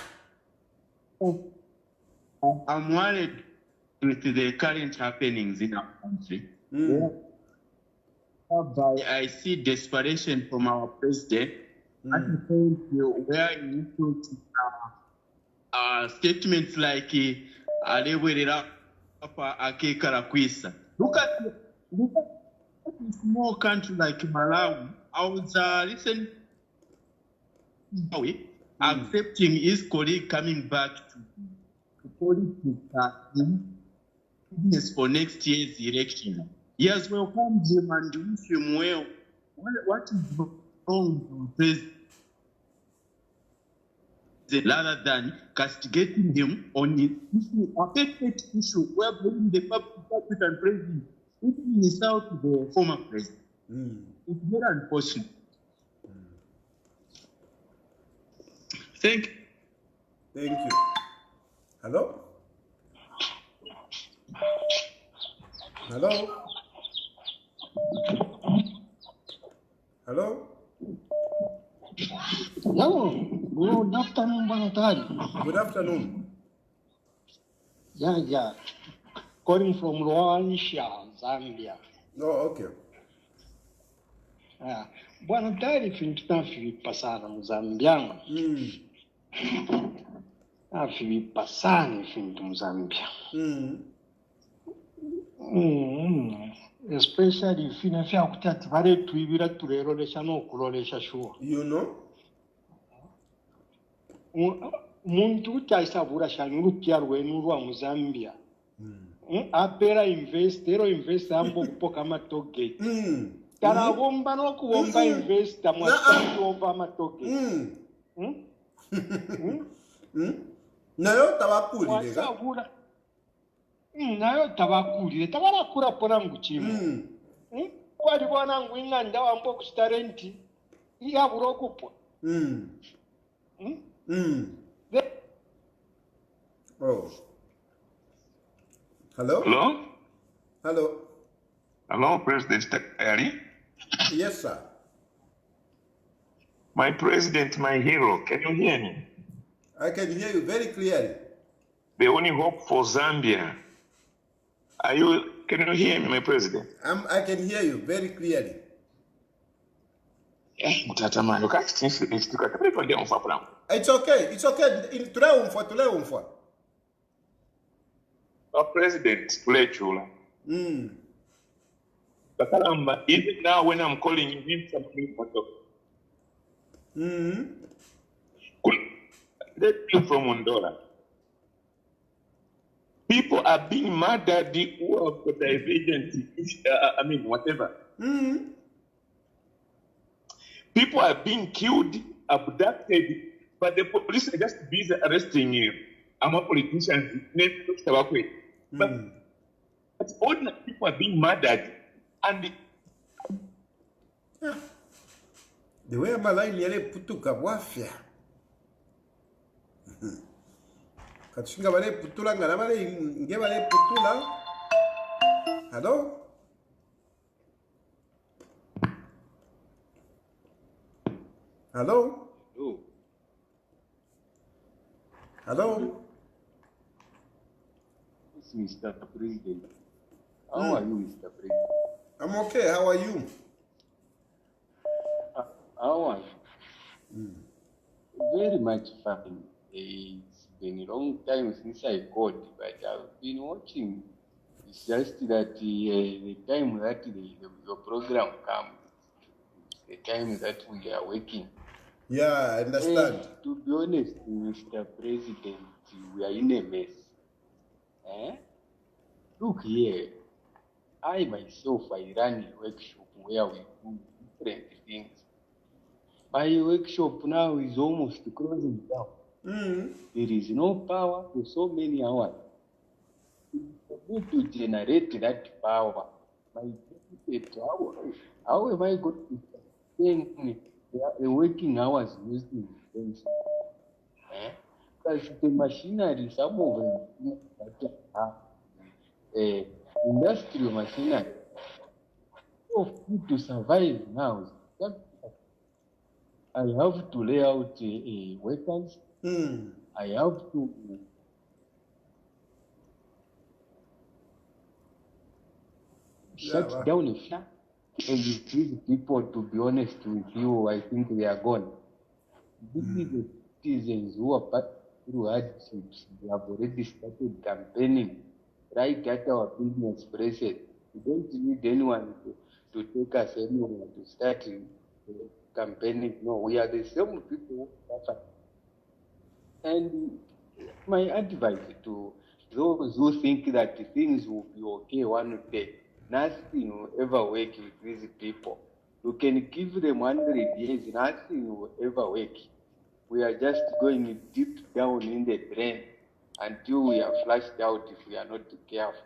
I'm worried with the current happenings in our country. I see desperation from our president. At the point where he put statements like look at a small country like Malawi. I was recently accepting his colleague coming back to politics for next year's election. He has welcomed him and wish him well. What is wrong with president rather than castigating him on the issue, a perfect issue where bringing the African president even insult the former president? It's very unfortunate. Thank you. Thank you. Hello? Hello? Hello? Hello. Good afternoon, Banatari. Good afternoon. Yeah. Calling from Luansha, Zambia. Oh, okay. Bwana tayari vilipa sana Mzambiano. Vilipa sana vintu Mzambia. Especially fina fya kutati vale tuibira turerolesha no kulolesha shuwa. You know? Muntu utaisabura shanyuru kyarwenu rwa Mzambia. Apera invest ambo kupoka matoge. Tarabomba no kuomba invest mwasaki omba matoge. Nayo tabakuli lega. Nayo tabakuli tabarakura pona nguchimo. Kwali bwana ngwinga ndawa mbo kustarenti iya burokupwa. Oh. Hello? Hello? Hello? Hello, President Tayali. Yes, sir. My president, my hero, can you hear me? I can hear you very clearly. The only hope for Zambia. Can you hear me, my president? I can hear you very clearly. It's okay. It's okay. Tuleumfa. Our president, Lechula. Even now when I'm calling you, something for thing from Mondola. People are being murdered who have got divergent, whatever. People are being killed, abducted, but the police are just busy arresting you. I'm a politician. But ordinary people are being murdered, and the way my line yele putuka wafya. Katushinga bale putula ngala bale nge bale putula. Hello? Hello? Hello? Yes, Mr. President. How are you, Mr. President? I'm okay. How are you? How are you? Very much fine. It's been a long time since I called, but I've been watching. It's just that the time that your program comes, the time that we are working. Yeah, I understand. To be honest, Mr. President, we are in a mess. Look here. I myself, I run a workshop where we do different things. My workshop now is almost closing down. There is no power for so many hours. We need to generate that power. How am I going to spend the working hours using things? Because the machinery, some of them are industrial machinery. So to survive now, I have to lay out weapons. I have to shut down a flat. And these people, to be honest with you, I think they are gone. These are the citizens who are part through hardships. They have already started campaigning right at our business places. We don't need anyone to take us anywhere to start campaigning. No, we are the same people who suffer. And my advice to those who think that things will be okay one day, nothing will ever work with these people. You can give them 100 years, nothing will ever work. We are just going deep down in the drain until we are flushed out if we are not careful.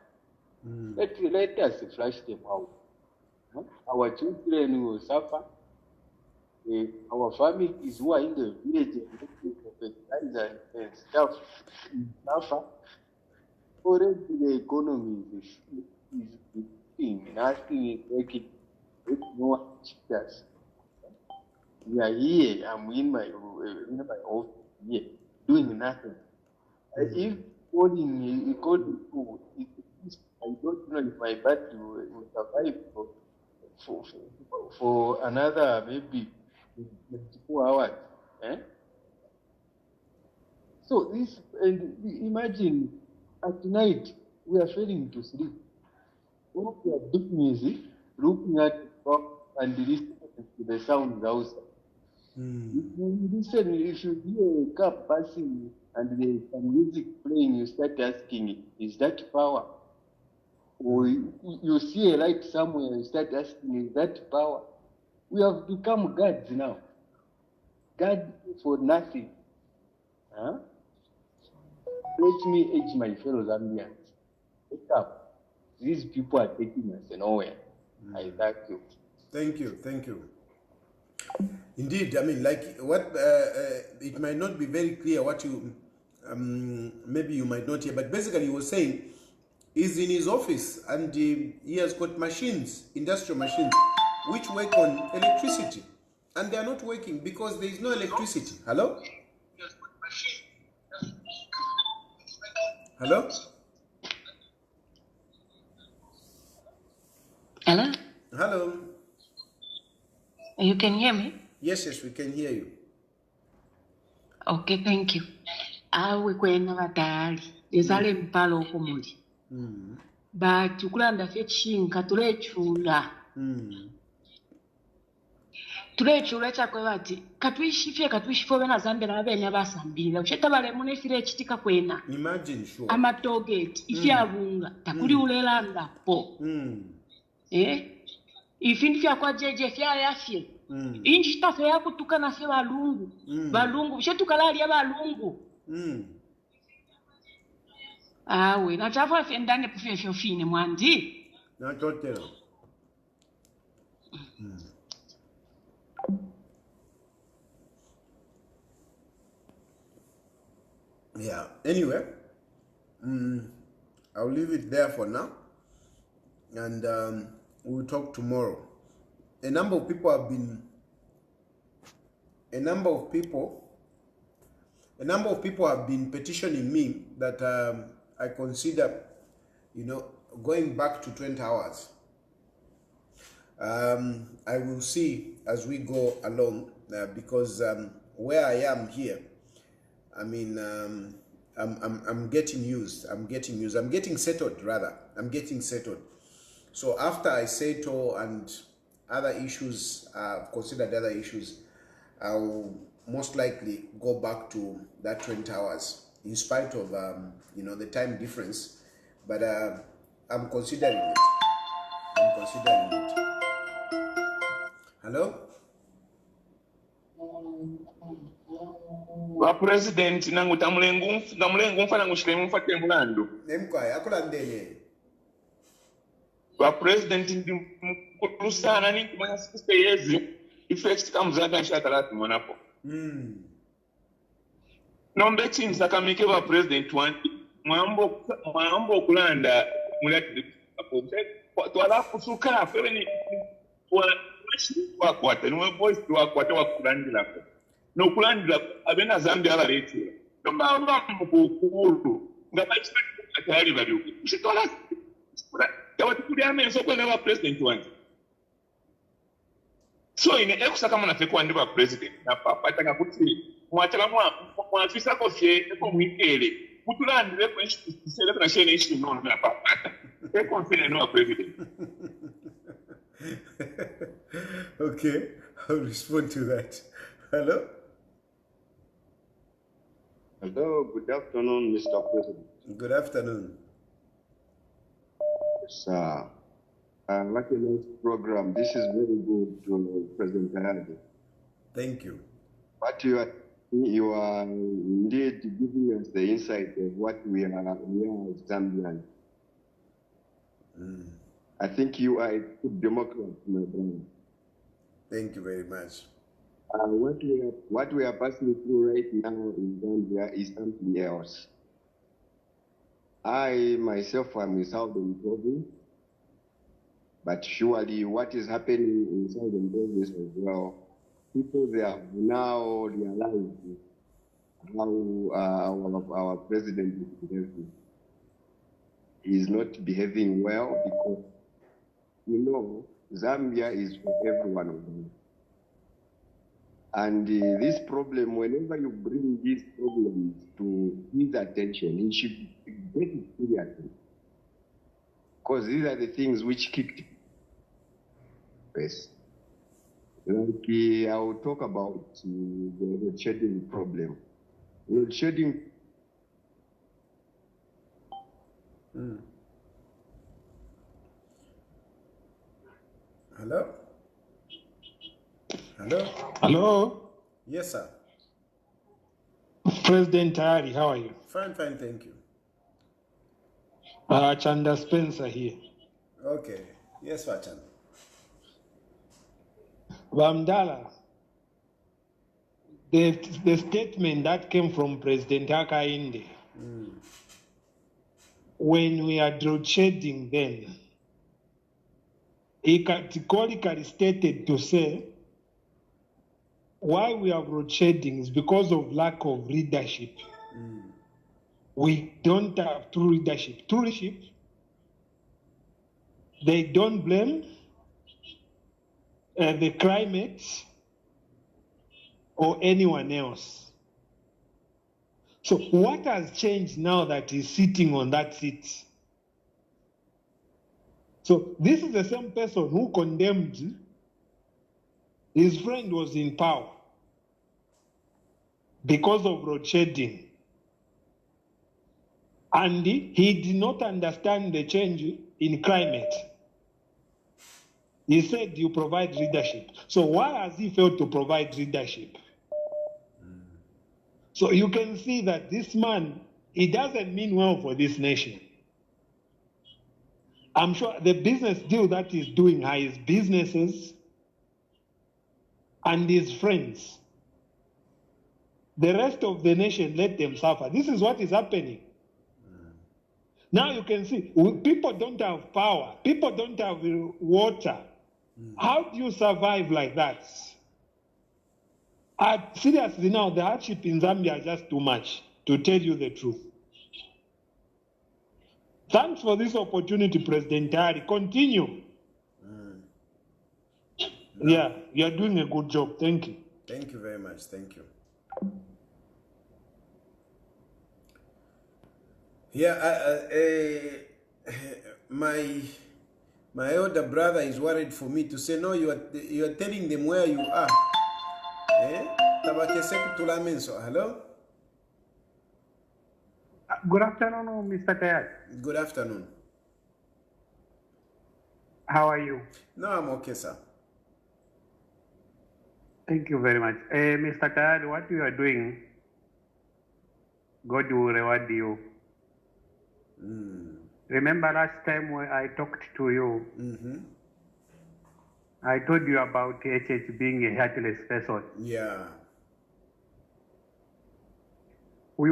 Let us flush them out. Our children will suffer. Our families who are in the village and stuff suffer. Already the economy is nothing is working. It's no one does. We are here. I'm in my office here doing nothing. If calling to I don't know if my battery will survive for another maybe 24 hours. So this, and imagine at night we are failing to sleep. What we are doing is looking at the clock and listening to the sounds outside. If you listen, if you hear a car passing and there is some music playing, you start asking, is that power? Or you see a light somewhere, you start asking, is that power? We have become gods now. God for nothing. Let me urge my fellow Zambians. Wake up. These people are taking us nowhere. I thank you. Thank you. Thank you. Indeed, I mean, like what it might not be very clear what you maybe you might not hear, but basically he was saying he's in his office and he has got machines, industrial machines, which work on electricity, and they are not working because there is no electricity. Hello? Hello? Hello? Hello? You can hear me? Yes, we can hear you. Okay, thank you. Awe kwena batali. Ezale mpalo okumuli. But ukulanda fetching katulechula. tulekyula kwe bati katwishifye bena Zambia nabene basambira ucheta bale munefire ekitika kwena Imagine, sure. amatogeti ifyabunga takuli ulelanda po ifindi fyakwa jeje fyayafye inji chitafe yakutukana fye balungu chetukalalya balungu awe nachafa fye ndane pufye fine mwandi Nachotera. Yeah, anyway, I'll leave it there for now, and we'll talk tomorrow. A number of people have been petitioning me that I consider, going back to 20 hours. I will see as we go along, because where I am here, I mean, I'm getting used. I'm getting settled, rather. I'm getting settled. So after I settle and other issues, considered other issues, I'll most likely go back to that 20 hours, in spite of, the time difference. But I'm considering it. Hello? Wa president nangu tamulengu mfana ngushilemu mfate mulando. Nemkwai akulandene. Wa president ndi mkulu sana ni kumanya 60 years effects kamuzaka shakalati mwanapo. Nombe chini sakamike wa president wanti mwambo kulanda mulati twala kusuka febe ni wakwata niwe voice wakwata wakulandila no kulandila abena Zambia abaleti nomba mukukulu ngabaisha Tayali baliuko usitola tawatuli amenso kwena wa president wanti so ine ekusaka mwana fekwa ndi wa president na pataka kuti mwatala mwafisa kofye eko mwikele kutulandile kwa institution na shene issue no na papa confident no president. Okay, I'll respond to that. Hello? Hello, good afternoon, Mr. President. Good afternoon. Yes, like a nice program. This is very good to President Tayali. Thank you. But you are indeed giving us the insight of what we are as Zambians. I think you are a good Democrat, my brother. Thank you very much. What we are passing through right now in Zambia is something else. I myself am in Southern Province, but surely what is happening in Southern Province as well, people they have now realized how our president is behaving. He is not behaving well because, Zambia is for everyone of them. And this problem, whenever you bring these problems to his attention, he should get it seriously. Because these are the things which kicked first. Like, I will talk about the load shedding problem. Load shedding. Hello? Hello? Hello, Yes, sir. President Tayali, how are you? Fine, thank you. Chanda Spencer here. Okay. Yes, Wachan. Bamdala, the statement that came from President Hakainde, when we are load shedding then, he categorically stated to say, why we have load shedding is because of lack of leadership. We don't have true leadership. True leadership, they don't blame the climate or anyone else. So what has changed now that he's sitting on that seat? So this is the same person who condemned His friend was in power because of road shedding. And he did not understand the change in climate. He said you provide leadership. So why has he failed to provide leadership? So you can see that this man, he doesn't mean well for this nation. I'm sure the business deal that he's doing are his businesses and his friends. The rest of the nation, let them suffer. This is what is happening. Now you can see, people don't have power. People don't have water. How do you survive like that? Seriously now, the hardship in Zambia is just too much, to tell you the truth. Thanks for this opportunity, President Tayali. Continue. Yeah, you're doing a good job. Thank you. Thank you very much. Thank you. Yeah, my elder brother is worried for me to say, no, you are telling them where you are. Hello? Good afternoon, Mr. Tayali. Good afternoon. How are you? No, I'm okay, sir. Thank you very much. Mr. Tayali, what you are doing, God will reward you. Remember last time when I talked to you, I told you about HH being a heartless person. Yeah. I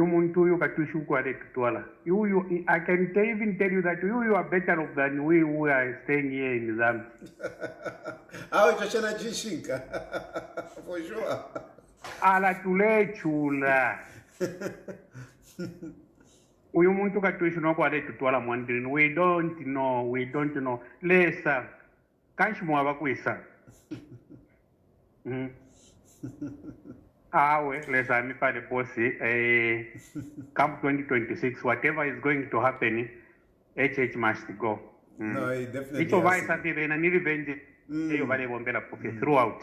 can even tell you that you are better off than we who are staying here in Zambia. For sure. Ala tulechula. We don't know. Lesa. Kanshimwa bakwisa. Lesa mi pale bossy. Come 2026, whatever is going to happen, HH must go. No, he definitely each of us have been an revenge throughout.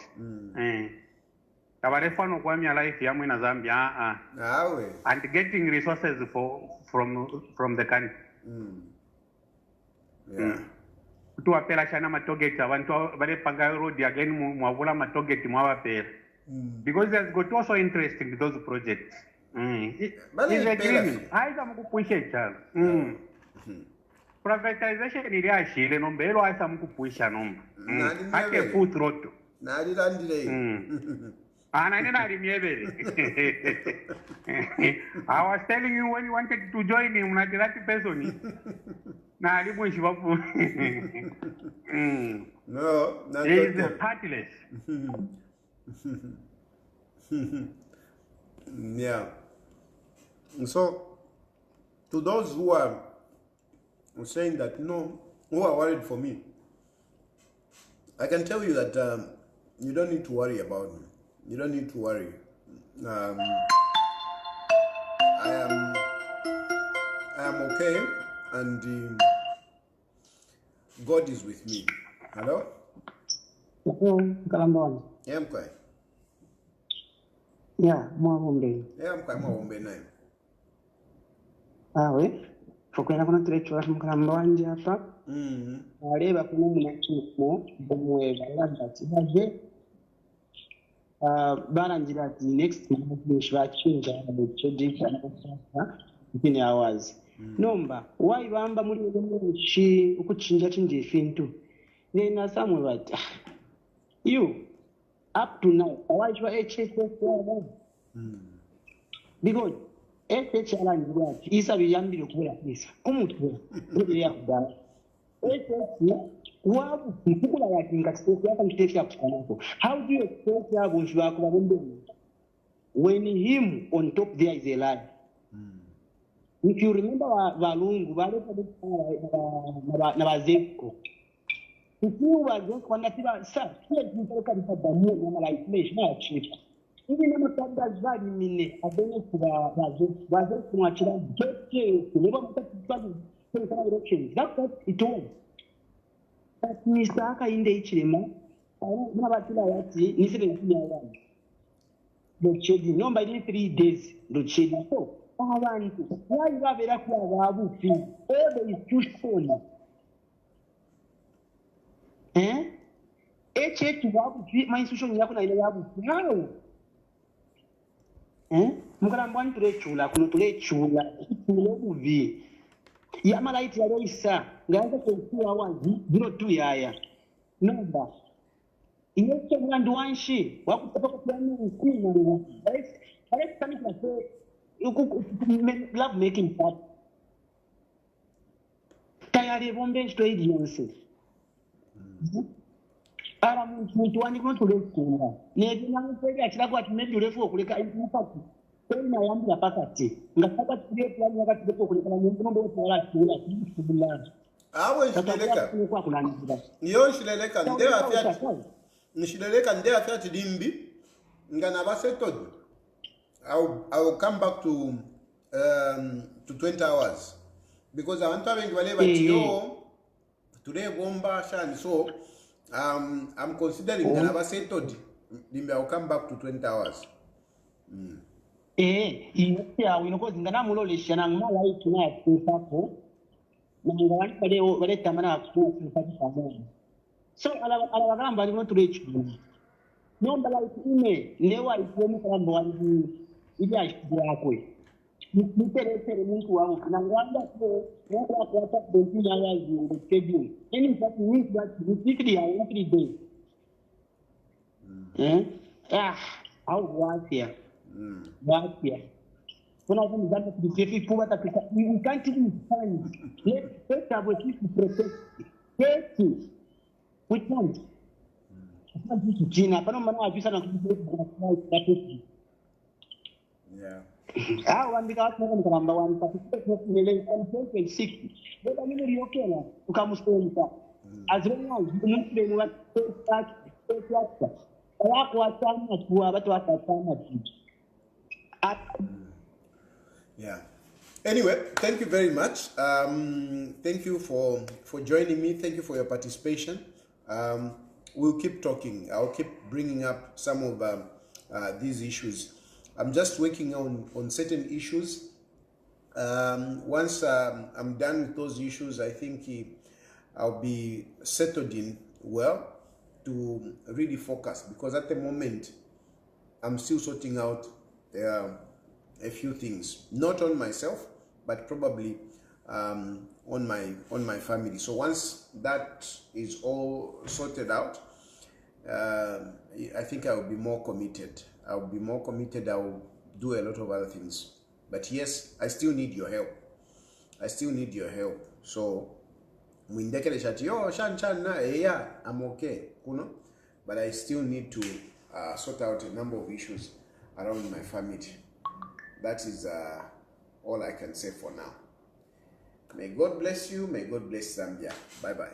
Life in Zambia and getting resources from the country. Yeah. Because there's got also interest in those projects. It's agreement. Privatization is a number. I can put road. And I was telling you when you wanted to join him, not that person. No, not he is heartless. Yeah. So, to those who are saying that no, who are worried for me, I can tell you that you don't need to worry about me. You don't need to worry. I am okay, and God is with me. Hello? Yeah, I'm quiet. Yeah, Mwawumbe. Yeah, I'm quiet. Mwawumbe name. We fokwenda kuna kirecho mukamba wanje hapa. Aleba kuna munachimo bomweba ngati baje barangira ati next month bachinja abechedi within hours. Nomba why bamba muri mushi ukuchinja chinje ifintu. Nena samwe bati you up to now why you HS because HH alangira isa biyambire kubera kwisa umutwe uri yakudala HH wabu kukula yakinga state yaka mtete yakukanako. How do you expect yabo shwako babombe when him on top there is a lie? If you remember Valungu wale na bazeko ukiwa wazeko wanatiba sasa kile kinataka nifadamu na life na chip hivi na mtanda zali mine abone kuba bazeko kumwachira gete kuba mtakifanya kana direction that's what it was. Mr. Hichilema n'abatula bati ni 17 hours lochedi nomba ni 3 days lochedi so abantu wali babera ku ababufi all is too soon eche babufi my institution yako na ile babufi how mukarambwani tulechula kuno tulechula tulobuvi yamalaiti yaloisa ngaanza kuwa hours 02 yaya nomba Inecho mwandu wanshi wakutoka kwa mkuu right kama kwa love making part Tayali bombe sto agency ara mtu wani kwa tulekuna ne nangupeli achira kwa tumedi urefu okuleka impact tena yambi ya pakati ngasaka tule plan yakati deko kuleka na mungu ndo wala kula awe shileleka niyo shileleka ndera afya nishileleka ndera afya dimbi ngana basetod I'll come back to 20 hours because I want to have wale today bomba shani so I'm considering ngana basetod dimbi I'll come back to 20 hours iya winokozi ngana mulolesha na ngala ikina kusako na ngala wale tamana kusako so ala gamba ni mtu lechu nomba la ime lewa ikomu kamba wangu ili ashibwa yako nipelekele mtu wangu na ngamba kwa kwa bonti ya yazi ndo schedule any that means that weekly or every day au wasia wasia kuna kama zamba kufifi kuwa katika you can't even find let's have a to protect safety we can't China, pana mana ajisa na kujibu yeah. Waandika watu wangu kwamba wanapatikia ile content sick. Bado mimi niliokea ukamsema as long as mtu ni watu wako watana kwa watu watana yeah. Anyway, thank you very much. Thank you for joining me. Thank you for your participation. We'll keep talking. I'll keep bringing up some of these issues. I'm just working on certain issues. Once I'm done with those issues, I think I'll be settled in well to really focus, because at the moment I'm still sorting out a few things, not on myself, but probably on my family. So once that is all sorted out, I think I will be more committed. I'll be more committed. I'll do a lot of other things. But yes, I still need your help. I still need your help. So mwindekele shati yo shan na yeah, I'm okay, but I still need to sort out a number of issues around my family. That is all I can say for now. May God bless you. May God bless Zambia. Bye-bye.